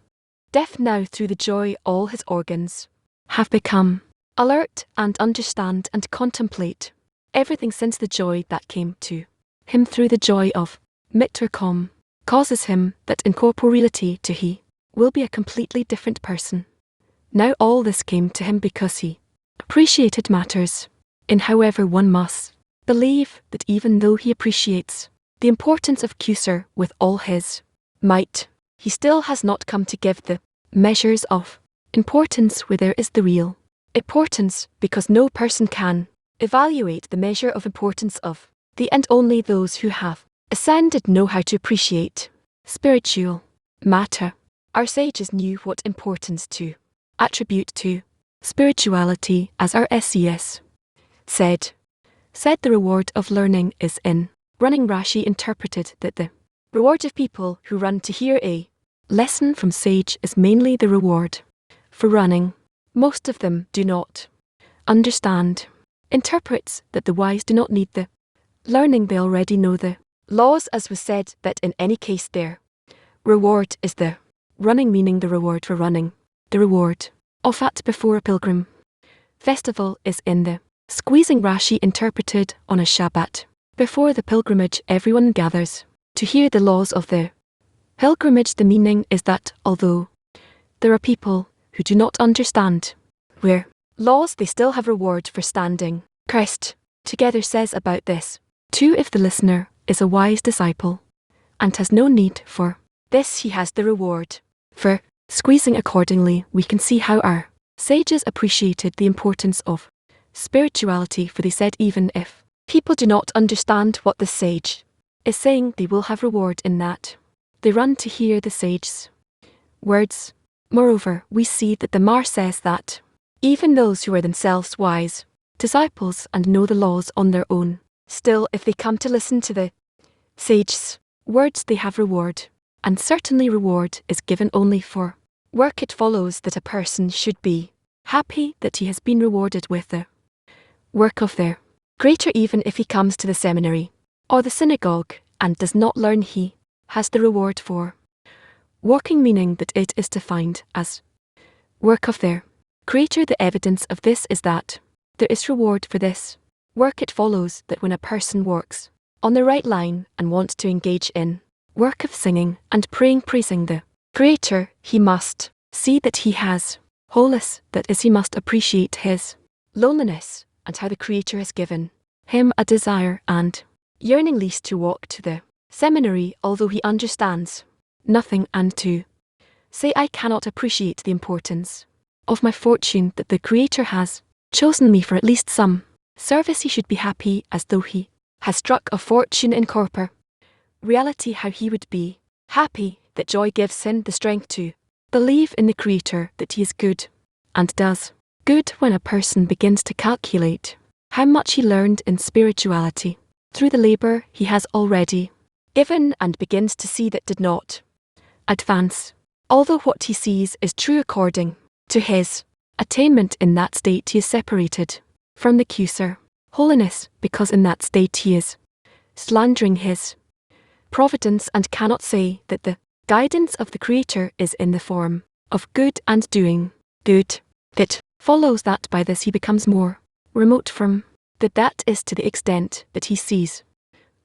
deaf. Now through the joy all his organs have become alert and understand and contemplate everything, since the joy that came to him through the joy of Mittercom causes him that in corporeality to he will be a completely different person. Now all this came to him because he appreciated matters in. However, one must believe that even though he appreciates the importance of Kusar with all his might, he still has not come to give the measures of importance where there is the real importance, because no person can evaluate the measure of importance of the end. Only those who have ascended know how to appreciate spiritual matter. Our sages knew what importance to attribute to spirituality, as our SES said the reward of learning is in running. Rashi interpreted that the reward of people who run to hear a lesson from sage is mainly the reward for running. Most of them do not understand. Interprets that the wise do not need the learning, they already know the laws, as was said, that in any case their reward is the running, meaning the reward for running. The reward of at before a pilgrim festival is in the squeezing. Rashi interpreted on a Shabbat before the pilgrimage everyone gathers to hear the laws of the pilgrimage. The meaning is that although there are people who do not understand where laws, they still have reward for standing. Christ together says about this too, if the listener is a wise disciple and has no need for this, he has the reward for squeezing. Accordingly, we can see how our sages appreciated the importance of spirituality, for they said even if people do not understand what the sage is saying, they will have reward in that they run to hear the sage's words. Moreover, we see that the Mar says that even those who are themselves wise disciples and know the laws on their own, still if they come to listen to the sage's words, they have reward, and certainly reward is given only for work. It follows that a person should be happy that he has been rewarded with the work of their Creator, even if he comes to the seminary or the synagogue and does not learn he has the reward for working, meaning that it is defined as work of their Creator. The evidence of this is that there is reward for this work. It follows that when a person works on the right line and wants to engage in work of singing and praying, praising the Creator, he must see that he has wholeness, that is, he must appreciate his loneliness and how the Creator has given him a desire and yearning least to walk to the seminary, although he understands nothing, and to say, I cannot appreciate the importance of my fortune that the Creator has chosen me for at least some service. He should be happy as though he has struck a fortune in corpor reality. How he would be happy that joy gives him the strength to believe in the Creator, that he is good and does good. When a person begins to calculate how much he learned in spirituality through the labour he has already given, and begins to see that did not advance, although what he sees is true according to his attainment, in that state he is separated from the accuser holiness, because in that state he is slandering his providence and cannot say that the guidance of the Creator is in the form of good and doing good. It follows that by this he becomes more remote from that is to the extent that he sees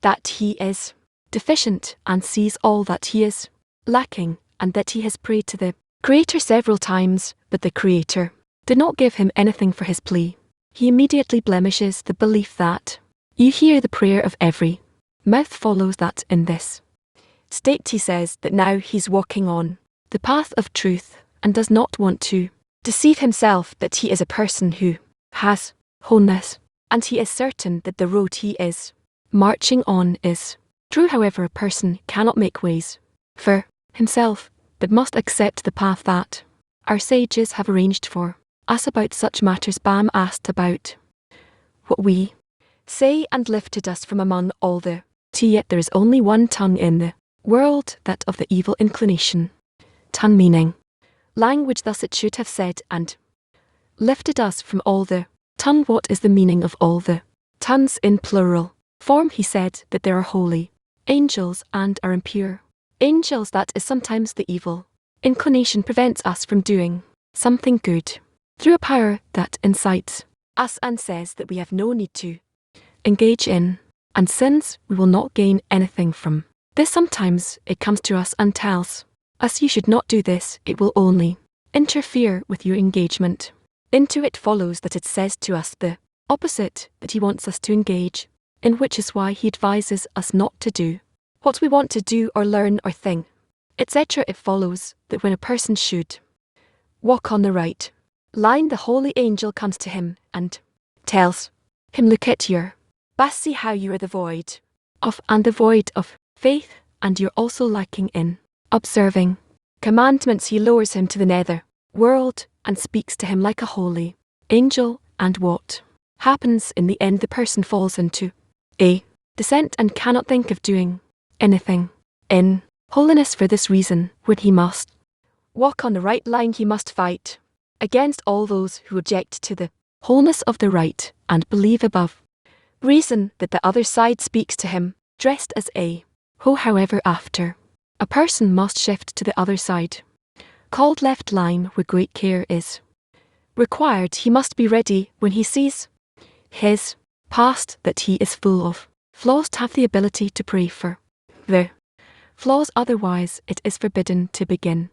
that he is deficient and sees all that he is lacking, and that he has prayed to the Creator several times, but the Creator did not give him anything for his plea. He immediately blemishes the belief that you hear the prayer of every mouth. Follows that in this state he says that now he's walking on the path of truth and does not want to deceive himself, that he is a person who has wholeness, and he is certain that the road he is marching on is true. However, a person cannot make ways for himself, but must accept the path that our sages have arranged for us. About such matters Bam asked about what we say, and lifted us from among all the yet there is only one tongue in the world, that of the evil inclination. Tongue meaning language. Thus it should have said, and lifted us from all the tongue. What is the meaning of all the tongues in plural form? He said that there are holy angels and are impure angels. That is, sometimes the evil inclination prevents us from doing something good through a power that incites us and says that we have no need to engage in, and since we will not gain anything from this, sometimes it comes to us and tells us, you should not do this, it will only interfere with your engagement. Into it follows that it says to us the opposite, that he wants us to engage in, which is why he advises us not to do what we want to do or learn or think, etc. It follows that when a person should walk on the right line, the holy angel comes to him and tells him, look at your best, see how you are devoid of and devoid of faith, and you're also lacking in observing commandments. He lowers him to the nether world and speaks to him like a holy angel, and what happens in the end? The person falls into a descent and cannot think of doing anything in holiness. For this reason, when he must walk on the right line, he must fight against all those who object to the wholeness of the right and believe above reason that the other side speaks to him dressed as a hoe. However, after a person must shift to the other side, called left line, where great care is required, he must be ready when he sees his past that he is full of flaws, to have the ability to pray for the flaws. Otherwise it is forbidden to begin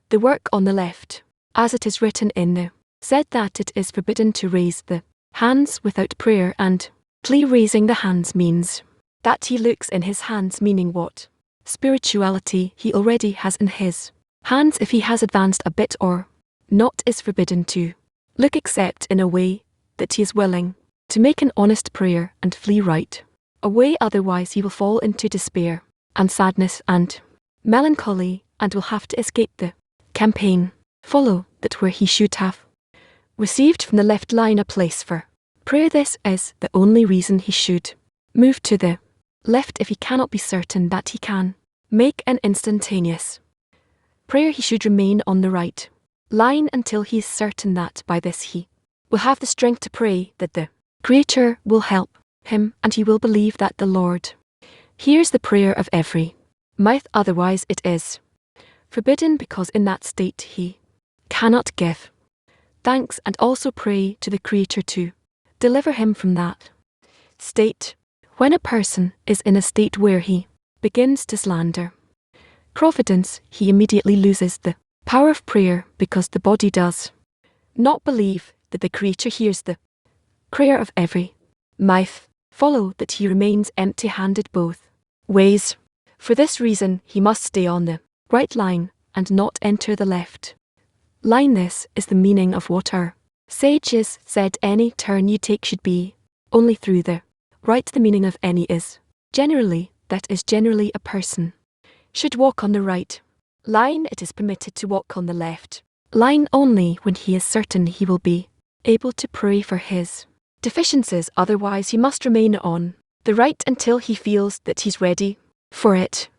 the work on the left, as it is written in the said that it is forbidden to raise the hands without prayer, and plea. Raising the hands means that he looks in his hands, meaning what spirituality he already has in his hands. If he has advanced a bit or not, is forbidden to look except in a way that he is willing to make an honest prayer and flee right away. Otherwise he will fall into despair and sadness and melancholy, and will have to escape the campaign. Follow that where he should have received from the left line a place for prayer, this is the only reason he should move to the left. If he cannot be certain that he can make an instantaneous prayer, he should remain on the right line until he is certain that by this he will have the strength to pray, that the Creator will help him, and he will believe that the Lord hears the prayer of every mouth, otherwise it is forbidden, because in that state he cannot give thanks and also pray to the Creator to deliver him from that state. When a person is in a state where he begins to slander Providence, he immediately loses the power of prayer, because the body does not believe that the Creator hears the prayer of every mouth. Follow that he remains empty-handed both ways. For this reason he must stay on the right line and not enter the left line. This is the meaning of what our sages said: any turn you take should be only through the right. The meaning of any is generally, that is generally a person should walk on the right line. It is permitted to walk on the left line only when he is certain he will be able to pray for his deficiencies, otherwise he must remain on the right until he feels that he's ready for it.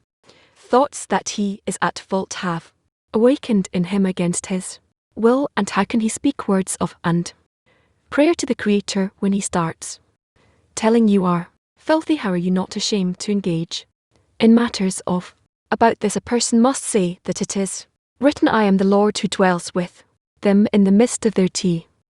Thoughts that he is at fault have awakened in him against his will, and how can he speak words of and prayer to the Creator when he starts telling you are filthy? How are you not ashamed to engage in matters of about this? A person must say that it is written, I am the Lord who dwells with them in the midst of their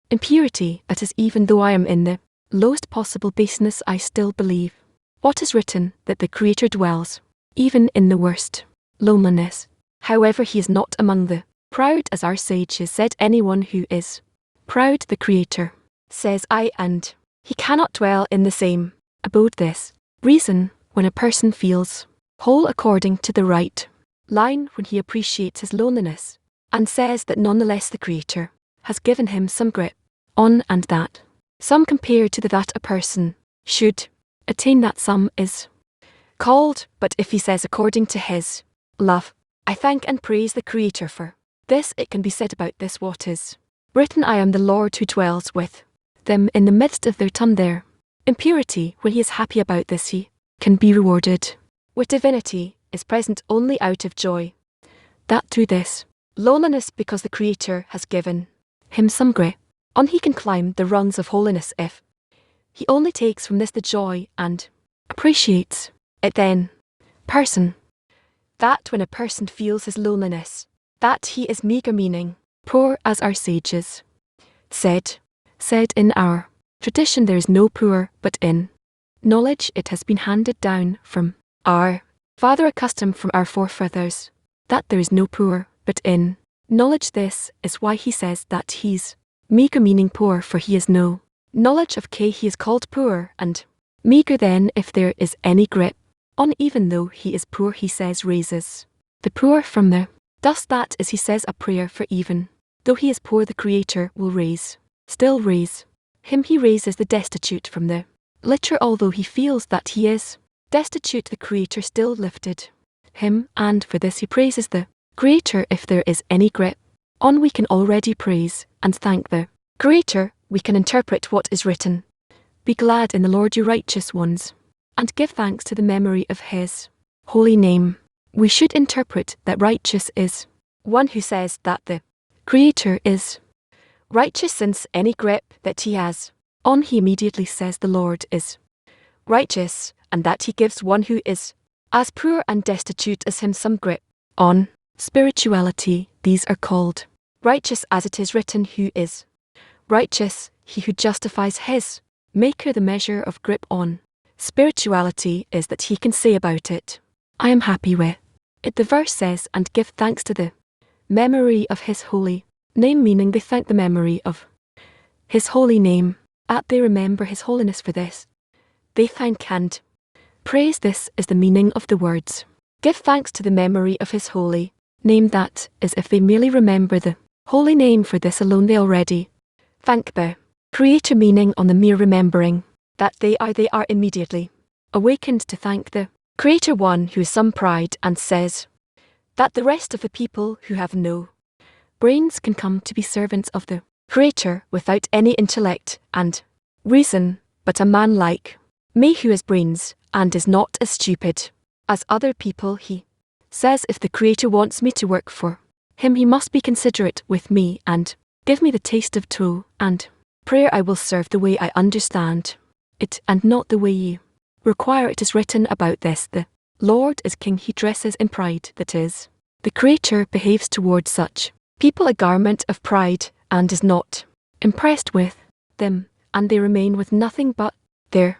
impurity. That is, even though I am in the lowest possible baseness, I still believe what is written, that the Creator dwells even in the worst loneliness. However, he is not among the proud, as our sages said. Anyone who is proud, the Creator says, I, and he cannot dwell in the same abode. This reason, when a person feels whole according to the right line, when he appreciates his loneliness and says that nonetheless the Creator has given him some grip on, and that some compared to that a person should attain, that some is called. But if he says according to his love, I thank and praise the Creator for this, it can be said about this what is written, I am the Lord who dwells with them in the midst of their impurity. When he is happy about this, he can be rewarded with divinity, is present only out of joy that through this loneliness, because the Creator has given him some grip on, he can climb the rungs of holiness if he only takes from this the joy and appreciates it. Then person, that when a person feels his loneliness, that he is meager, meaning poor, as our sages said in our tradition, there is no poor but in knowledge. It has been handed down from our father, accustomed from our forefathers, that there is no poor but in knowledge. This is why he says that he's meager, meaning poor, for he has no knowledge of he is called poor and meager. Then if there is any grip on, even though he is poor, he says raises the poor from the dust. That is, he says a prayer for even though he is poor, the Creator will still raise him. He raises the destitute from the litter, although he feels that he is destitute, the Creator still lifted him, and for this he praises the Creator. If there is any grip on, we can already praise and thank the Creator. We can interpret what is written, be glad in the Lord, you righteous ones, and give thanks to the memory of his holy name. We should interpret that righteous is one who says that the Creator is righteous, since any grip that he has on, he immediately says the Lord is righteous, and that he gives one who is as poor and destitute as him some grip on spirituality. These are called righteous, as it is written, who is righteous? He who justifies his Maker. The measure of grip on spirituality is that he can say about it, I am happy with it. The verse says, and give thanks to the memory of his holy name, meaning they thank the memory of his holy name, that they remember his holiness. For this they thank and praise. This is the meaning of the words, give thanks to the memory of his holy name. That is, if they merely remember the holy name, for this alone they already thank the Creator, meaning on the mere remembering that they are immediately awakened to thank the Creator. One who has some pride and says that the rest of the people who have no brains can come to be servants of the Creator without any intellect and reason, but a man like me who has brains and is not as stupid as other people, he says, if the Creator wants me to work for him, he must be considerate with me and give me the taste of toil and prayer. I will serve the way I understand it, and not the way you require it is written about this, the Lord is king, he dresses in pride, that is, the Creator behaves towards such people a garment of pride, and is not impressed with them, and they remain with nothing but their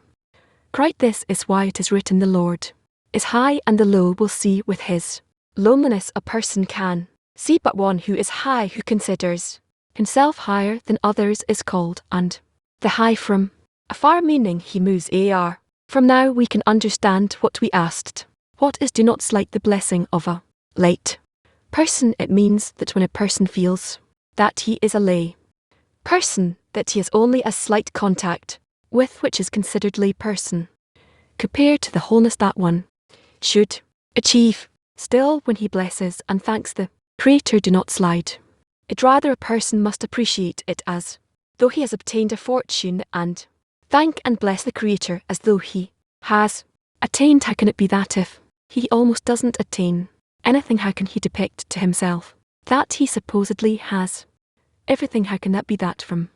pride. This is why it is written, the Lord is high, and the low will see with his loneliness. A person can see but one who is high, who considers himself higher than others is called, and the high from afar, meaning he moves ar. From now we can understand what we asked. What is do not slight the blessing of a late person? It means that when a person feels that he is a lay person, that he has only a slight contact with which is considered lay person, compared to the wholeness that one should achieve. Still, when he blesses and thanks the Creator, do not slide it. Rather, a person must appreciate it as though he has obtained a fortune, and thank and bless the Creator as though he has attained. How can it be that if he almost doesn't attain anything, how can he depict to himself that he supposedly has everything? How can that be that from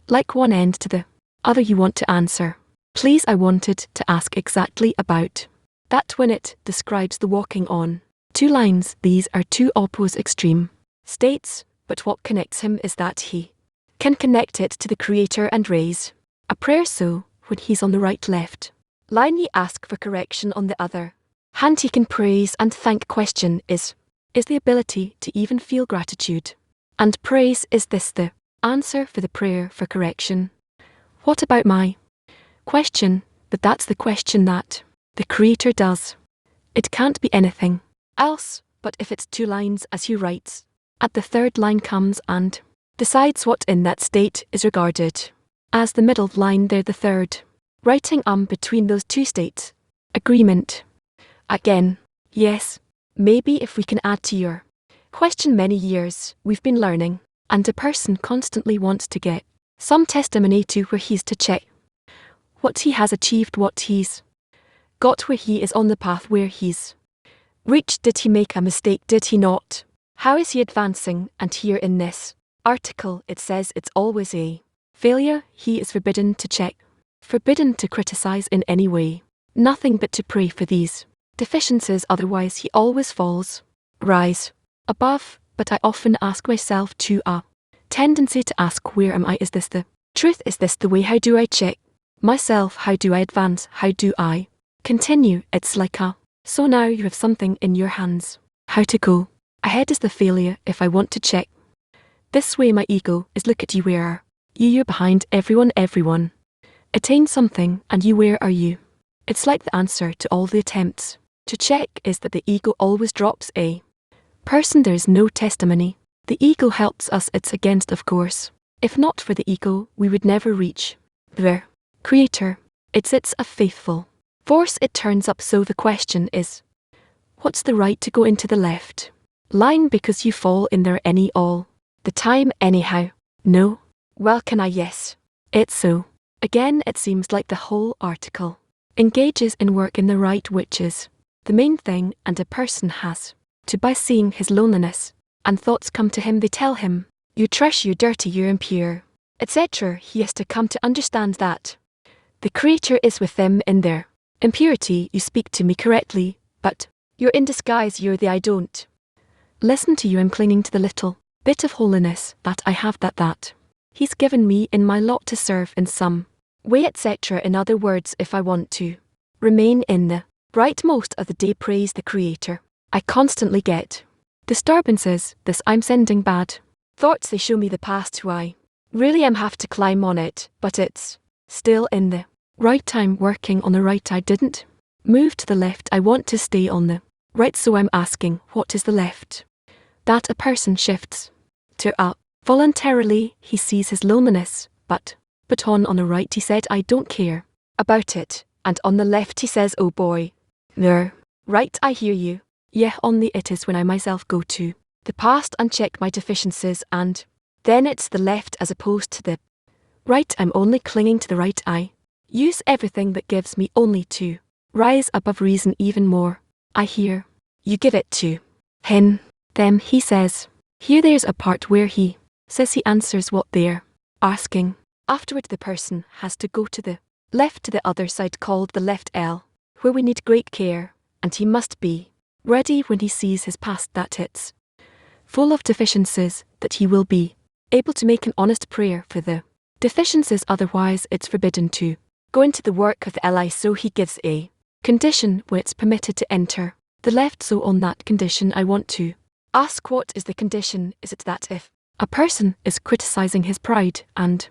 like one end to the other? You want to answer. Please, I wanted to ask exactly about that when it describes the walking on two lines. These are two opposite extreme states, but what connects him is that he can connect it to the Creator and raise a prayer. So, when he's on the right left line, he asks for correction on the other hand. He can praise and thank. Question is the ability to even feel gratitude and praise. Is this the answer for the prayer for correction? What about my question? But that's the question that the Creator does. It can't be anything else. But if it's two lines, as he writes, at the third line comes and decides what in that state is regarded as the middle line there, the third writing between those two states. Agreement. Again, yes, maybe if we can add to your question, many years we've been learning, and a person constantly wants to get some testimony to where he's to check what he has achieved, what he's got, where he is on the path, where he's reached. Did he make a mistake? Did he not? How is he advancing? And here in this article it says it's always a failure. He is forbidden to check, forbidden to criticize in any way, nothing but to pray for these deficiencies, otherwise he always falls rise above. But I often ask myself too, a tendency to ask, where am I? Is this the truth? Is this the way? How do I check myself? How do I advance? How do I continue? It's like a so now you have something in your hands. How to go ahead is the failure. If I want to check this way, my ego is look at you, where are you? You're behind everyone attained something, and you, where are you? It's like the answer to all the attempts to check is that the ego always drops a person. There is no testimony. The ego helps us. It's against, of course. If not for the ego, we would never reach the Creator. It's a faithful force. It turns up. So the question is, what's the right to go into the left line because you fall in there all the time anyhow? No. Well, can I? Yes. It's so. Again, it seems like the whole article engages in work in the right, which is the main thing, and a person has to, by seeing his loneliness and thoughts come to him, they tell him, you trash, you're dirty, you're impure, etc. He has to come to understand that the Creator is with them in their impurity. You speak to me correctly, but you're in disguise. You're the I don't listen to you. I'm clinging to the little bit of holiness that I have, that He's given me in my lot to serve in some way, etc. In other words, if I want to remain in the right most of the day, praise the Creator, I constantly get disturbances. This I'm sending bad thoughts. They show me the past, who I really am, have to climb on it, but it's still in the right time, working on the right. I didn't move to the left. I want to stay on the right. So I'm asking, what is the left that a person shifts to up? Voluntarily, he sees his loneliness, but on the right he said, I don't care about it, and on the left he says, oh boy. There. Right, I hear you. Yeah, on the it is when I myself go to the past and check my deficiencies, and then it's the left as opposed to the right. I'm only clinging to the right. I use everything that gives me only to rise above reason even more. I hear you give it to him, them, he says. Here there's a part where he says he answers what they're asking. Afterward the person has to go to the left to the other side called the left L, where we need great care, and he must be ready when he sees his past that it's full of deficiencies, that he will be able to make an honest prayer for the deficiencies, otherwise it's forbidden to go into the work of the Li, so he gives a condition where it's permitted to enter the left. So on that condition I want to ask, what is the condition? Is it that if a person is criticizing his pride and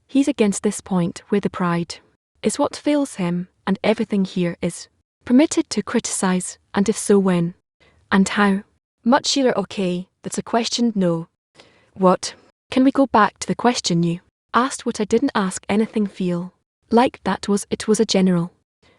he's against this point where the pride is what fails him and everything here is permitted to criticize, and if so, when and how much? You're okay, that's a question. No. What? Can we go back to the question you asked? What I didn't ask anything feel like that was, it was a general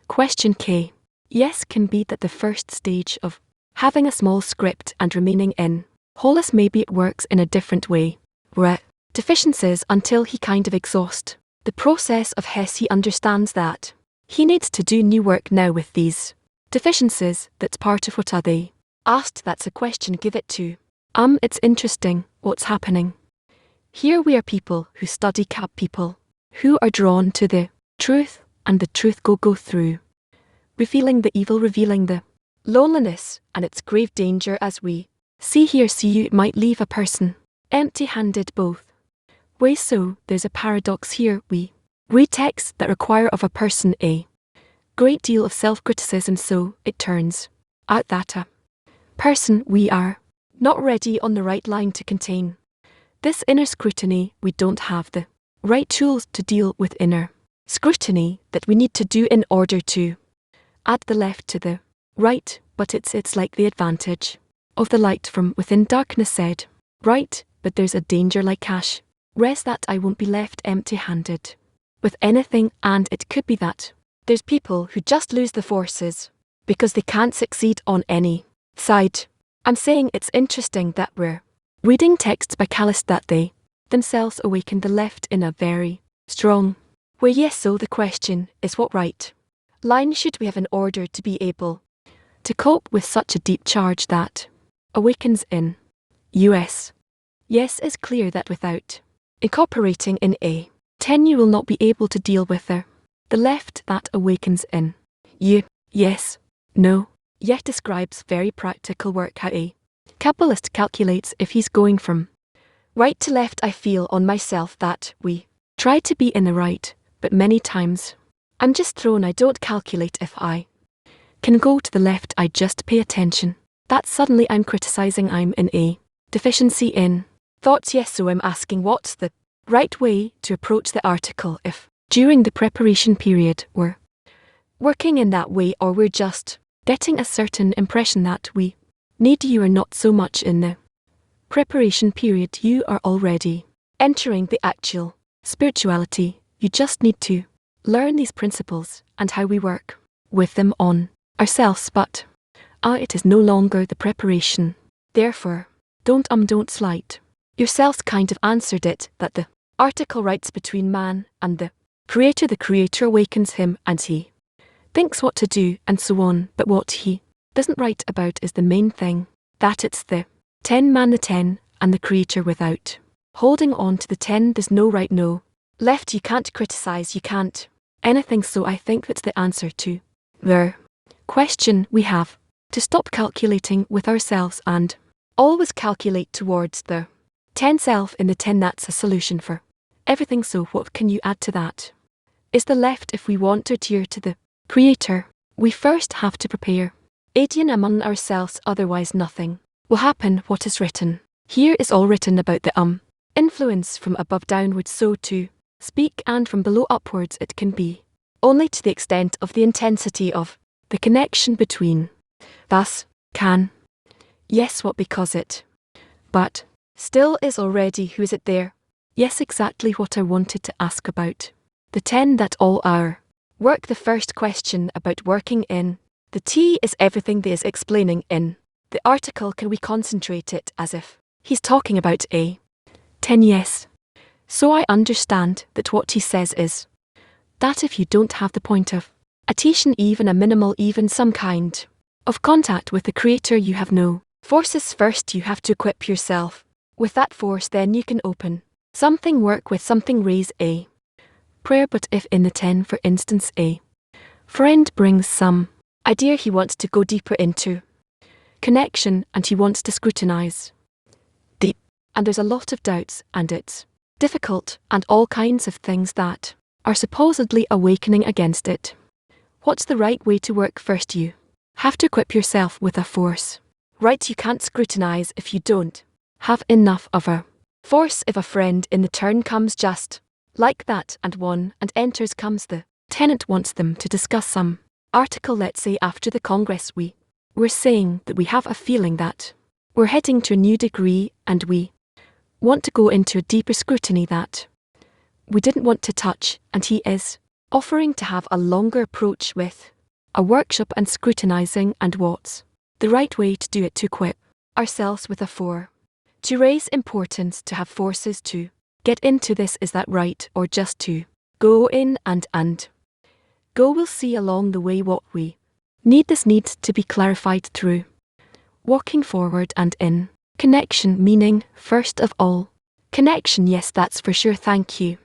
question. K. Yes can be that the first stage of having a small script and remaining in wholeness, maybe it works in a different way. Where deficiencies until he kind of exhaust the process of Hess, he understands that he needs to do new work now with these deficiencies. That's part of what are they asked. That's a question. Give it to it's interesting what's happening here. We are people who study CAP, people who are drawn to the truth, and the truth go through revealing the evil, revealing the loneliness and its grave danger, as we see here. See you, it might leave a person empty-handed both ways. So there's a paradox here. We read texts that require of a person a great deal of self-criticism, so it turns out that a person we are not ready on the right line to contain this inner scrutiny. We don't have the right tools to deal with inner scrutiny that we need to do in order to add the left to the right, but it's like the advantage of the light from within. Darkness said, right, but there's a danger like cash rest that I won't be left empty-handed with anything, and it could be that there's people who just lose the forces because they can't succeed on any side. I'm saying it's interesting that we're reading texts by Callist that they themselves awaken the left in a very strong way. Yes, so the question is, what right line should we have in order to be able to cope with such a deep charge that awakens in us? Yes, it's clear that without incorporating in a 10 you will not be able to deal with the left that awakens in you. Yes, no, yet describes very practical work how a Kabbalist calculates if he's going from right to left. I feel on myself that we try to be in the right, but many times I'm just thrown. I don't calculate if I can go to the left. I just pay attention that suddenly I'm criticizing. I'm in a deficiency in thoughts. Yes, so I'm asking, what's the right way to approach the article if during the preparation period we're working in that way, or we're just getting a certain impression that we need. You are not so much in the preparation period, you are already entering the actual spirituality. You just need to learn these principles and how we work with them on ourselves, but it is no longer the preparation. Therefore, don't slight yourselves. Kind of answered it, that the article writes between man and the creator awakens him and he thinks what to do and so on, but what he doesn't write about is the main thing, that it's the 10 man, the 10 and the creator. Without holding on to the 10 there's no right, no left. You can't criticize, you can't anything. So I think that's the answer to the question. We have to stop calculating with ourselves and always calculate towards the 10 self in the 10. That's a solution for everything. So what can you add to that? Is the left if we want to adhere to the creator. We first have to prepare Adian among ourselves, otherwise nothing will happen. What is written here is all written about the influence from above downwards, so to speak, and from below upwards. It can be only to the extent of the intensity of the connection between. Thus, can. Yes, what? Because it. But still is already. Who is it there? Yes, exactly what I wanted to ask about. The 10 that all our work. The first question about working in the T is everything that is explaining in the article. Can we concentrate it as if he's talking about a 10? Yes. So I understand that what he says is that if you don't have the point of attention, even a minimal, even some kind of contact with the creator, you have no forces. First you have to equip yourself with that force, then you can open something, work with something, raise a prayer. But if in the 10, for instance, a friend brings some idea he wants to go deeper into connection and he wants to scrutinize deep, and there's a lot of doubts and it's difficult and all kinds of things that are supposedly awakening against it. What's the right way to work? First, you have to equip yourself with a force. Right, you can't scrutinize if you don't have enough of a force. If a friend in the turn comes just like that and enters, comes the tenant wants them to discuss some article, let's say after the Congress, we're saying that we have a feeling that we're heading to a new degree and we want to go into a deeper scrutiny that we didn't want to touch, and he is offering to have a longer approach with a workshop and scrutinizing and what's the right way to do it, to equip ourselves with a four, to raise importance, to have forces to get into this. Is that right, or just to go in and go? We'll see along the way what we need. This needs to be clarified through walking forward and in connection, meaning first of all connection. Yes, that's for sure. Thank you.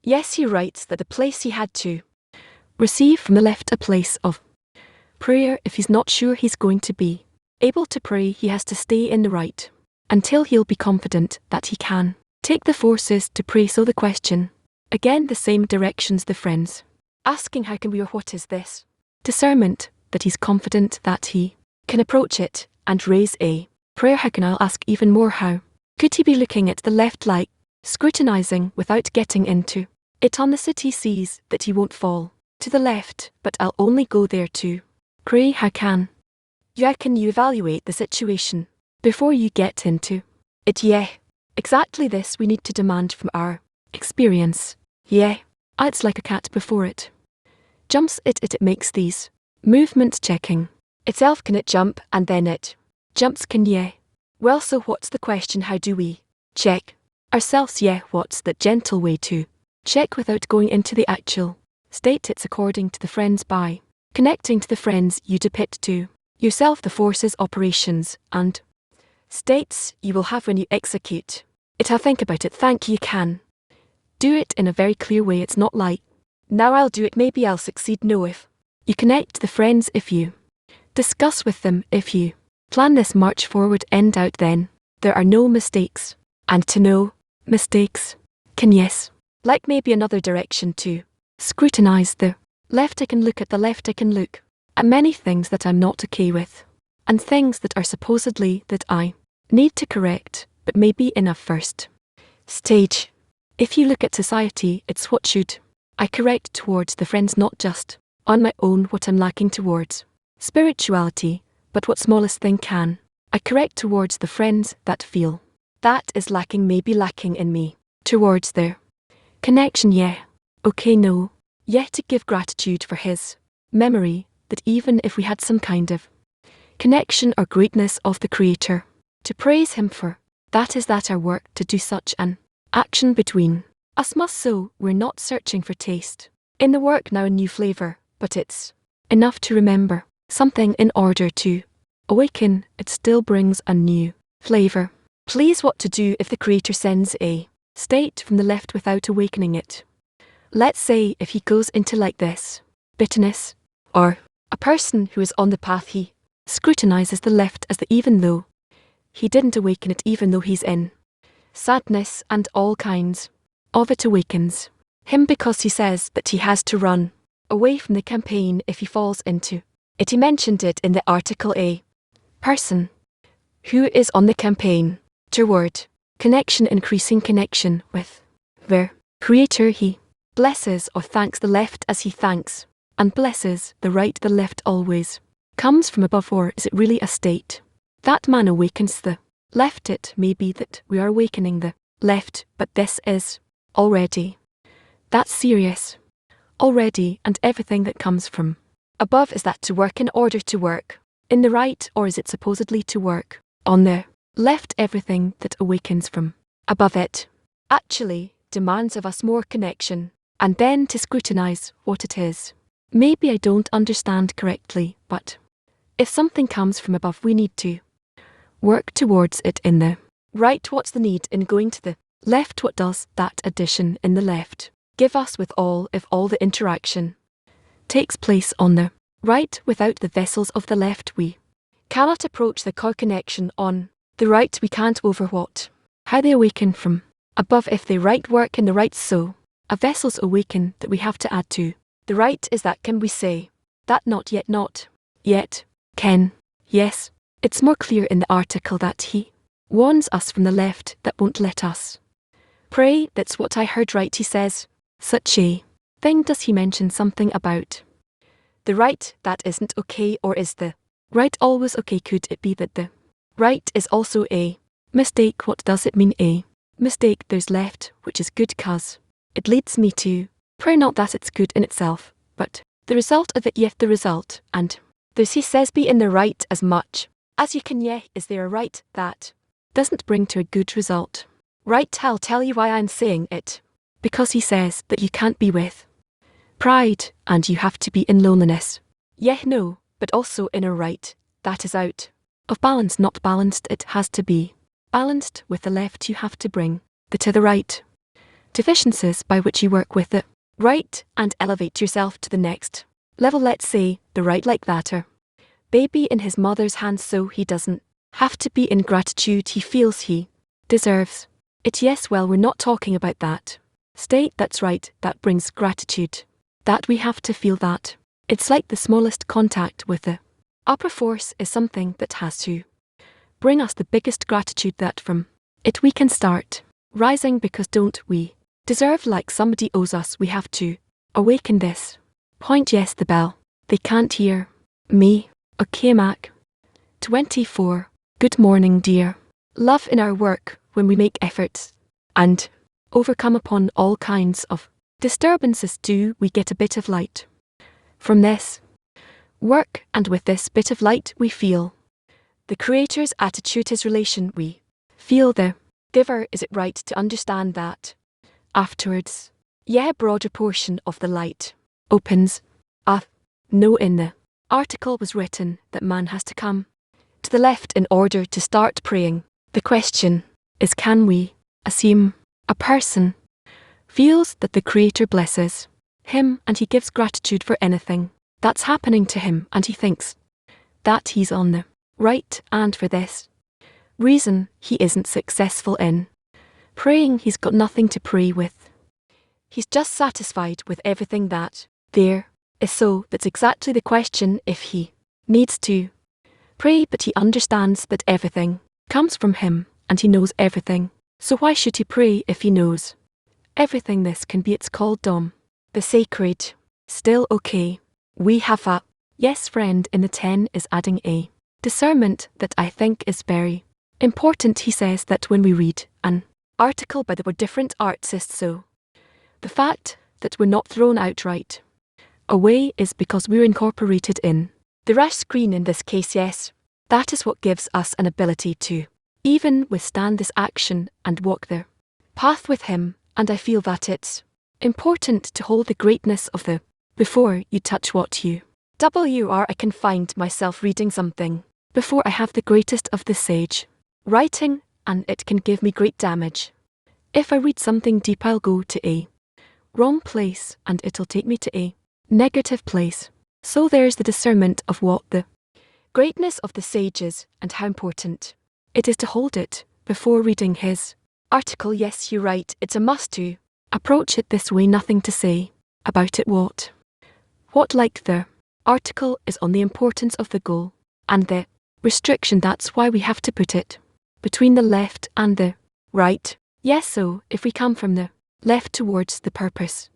Yes, he writes that the place he had to receive from the left, a place of prayer. If he's not sure he's going to be able to pray, he has to stay in the right until he'll be confident that he can take the forces to pray. So the question, again, the same directions, the friends asking how can we, or what is this discernment that he's confident that he can approach it and raise a prayer. How can I ask even more? How could he be looking at the left, like scrutinizing without getting into it? On the sit, he sees that he won't fall to the left, but I'll only go there to pray. How can you evaluate the situation before you get into it? Yeah, exactly this we need to demand from our experience. Yeah, it's like a cat before it jumps, it makes these movements, checking itself. Can it jump and then it jumps? Can yeah. Well, so what's the question? How do we check ourselves? Yeah, what's that gentle way to check without going into the actual state? It's according to the friends, by connecting to the friends you depict to yourself the forces, operations and states you will have when you execute it. How think about it. Thank you. Can do it in a very clear way. It's not like, now I'll do it, maybe I'll succeed. No, if you connect to the friends, if you discuss with them, if you plan this march forward, end out, then there are no mistakes. And to no mistakes can, yes, like maybe another direction to scrutinize the left. I can look at the left, I can look at many things that I'm not okay with, and things that are supposedly that I need to correct, but maybe in a first stage. If you look at society, it's what should I correct towards the friends, not just on my own what I'm lacking towards spirituality, but what smallest thing can I correct towards the friends that feel that is lacking, maybe lacking in me towards their connection. Yeah, okay, no, yet to give gratitude for his memory, that even if we had some kind of connection or greatness of the Creator, to praise him for that. Is that our work to do such an action between us must, so we're not searching for taste in the work, now a new flavor, but it's enough to remember something in order to awaken. It still brings a new flavor. Please, what to do if the Creator sends a state from the left without awakening it? Let's say if he goes into like this bitterness, or a person who is on the path, he scrutinizes the left as the, even though he didn't awaken it, even though he's in sadness and all kinds of it, awakens him because he says that he has to run away from the campaign if he falls into it. He mentioned it in the article, a person who is on the campaign toward connection, increasing connection with their Creator, he blesses or thanks the left as he thanks and blesses the right. The left always comes from above, or is it really a state that man awakens the left? It may be that we are awakening the left, but this is already that's serious already, and everything that comes from above, is that to work in order to work in the right, or is it supposedly to work on the left? Everything that awakens from above, it actually demands of us more connection, and then to scrutinize what it is. Maybe I don't understand correctly, but if something comes from above, we need to work towards it in the right. What's the need in going to the left? What does that addition in the left give us with all if all the interaction takes place on the right without the vessels of the left we cannot approach the connection on the right we can't over what how they awaken from above if they right work in the right so a vessels awaken that we have to add to the right is that can we say that not yet can yes it's more clear in the article that he warns us from the left that won't let us pray. That's what I heard right, he says. Such a thing does he mention something about the right that isn't okay, or is the right always okay? Could it be that the right is also a mistake? What does it mean a mistake? There's left, which is good cause it leads me to pray, not that it's good in itself, but the result of it. Yet the result, and there's he says be in the right as much as you can. Is there a right that doesn't bring to a good result? Right, I'll tell you why I'm saying it. Because he says that you can't be with pride, and you have to be in loneliness. No, but also in a right that is out of balance, not balanced. It has to be balanced with the left. You have to bring the to the right deficiencies by which you work with the right and elevate yourself to the next level. Let's say the right like that baby in his mother's hands, so he doesn't have to be in gratitude. He feels he deserves it. Yes, well, we're not talking about that state. That's right, that brings gratitude. That we have to feel that it's like the smallest contact with the upper force is something that has to bring us the biggest gratitude, that from it we can start rising, because don't we deserve like somebody owes us? We have to awaken this point. Yes, the bell. They can't hear me. Okay, Mac. 24. Good morning, dear. Love in our work when we make efforts and overcome upon all kinds of disturbances. Do we get a bit of light from this work? And with this bit of light we feel the Creator's attitude, his relation. We feel the giver. Is it right to understand that afterwards, broader portion of the light opens up? No, in the article was written that man has to come to the left in order to start praying. The question is, can we assume a person feels that the Creator blesses him and he gives gratitude for anything that's happening to him, and he thinks that he's on the right, and for this reason he isn't successful in praying? He's got nothing to pray with. He's just satisfied with everything that there is. So that's exactly the question. If he needs to pray, but he understands that everything comes from him and he knows everything, so why should he pray if he knows everything? This can be, it's called the sacred. Still okay. We have a yes friend in the 10 is adding a discernment that I think is very important. He says that when we read an article by the different artists, so the fact that we're not thrown outright away is because we're incorporated in the rash screen in this case. Yes, that is what gives us an ability to even withstand this action and walk the path with him. And I feel that it's important to hold the greatness of the before you touch what you I can find myself reading something before I have the greatest of the sage writing, and it can give me great damage. If I read something deep, I'll go to a wrong place and it'll take me to a negative place. So there's the discernment of what the greatness of the sage is and how important it is to hold it before reading his article. Yes, you're right, it's a must to approach it this way. Nothing to say about it. What like the article is on the importance of the goal and the restriction. That's why we have to put it between the left and the right. Yes, so if we come from the left towards the purpose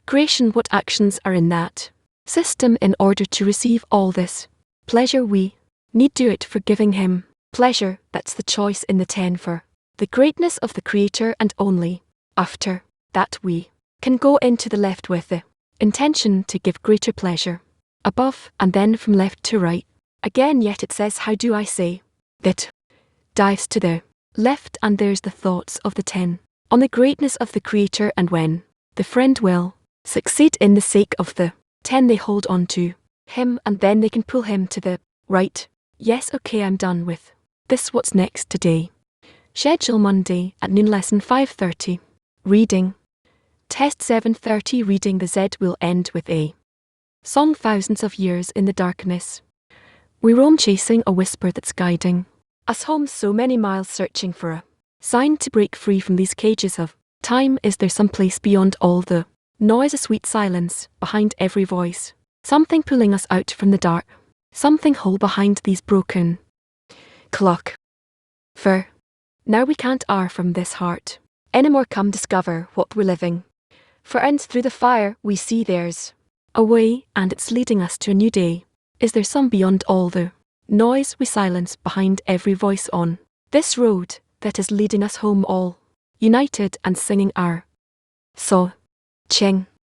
creation, what actions are in that system in order to receive all this pleasure? We need do it for giving him pleasure. That's the choice in the 10 for the greatness of the Creator, and only after that we can go into the left with the intention to give greater pleasure above, and then from left to right again. Yet it says, how do I say that dives to the left, and there's the thoughts of the 10 on the greatness of the Creator, and when the friend will succeed in the sake of the 10 they hold on to him, and then they can pull him to the right. Yes, okay, I'm done with this. What's next today? Schedule Monday at noon, lesson 5:30. Reading Test 730 reading the Z will end with A. Song thousands of years in the darkness. We roam chasing a whisper that's guiding us home, so many miles searching for a sign to break free from these cages of time. Is there some place beyond all the noise, a sweet silence behind every voice? Something pulling us out from the dark, something whole behind these broken clock. For now we can't hour from this heart anymore. Come discover what we're living for, and through the fire we see there's a way, and it's leading us to a new day. Is there some beyond all the noise we silence behind every voice on this road that is leading us home, all united and singing our so ching?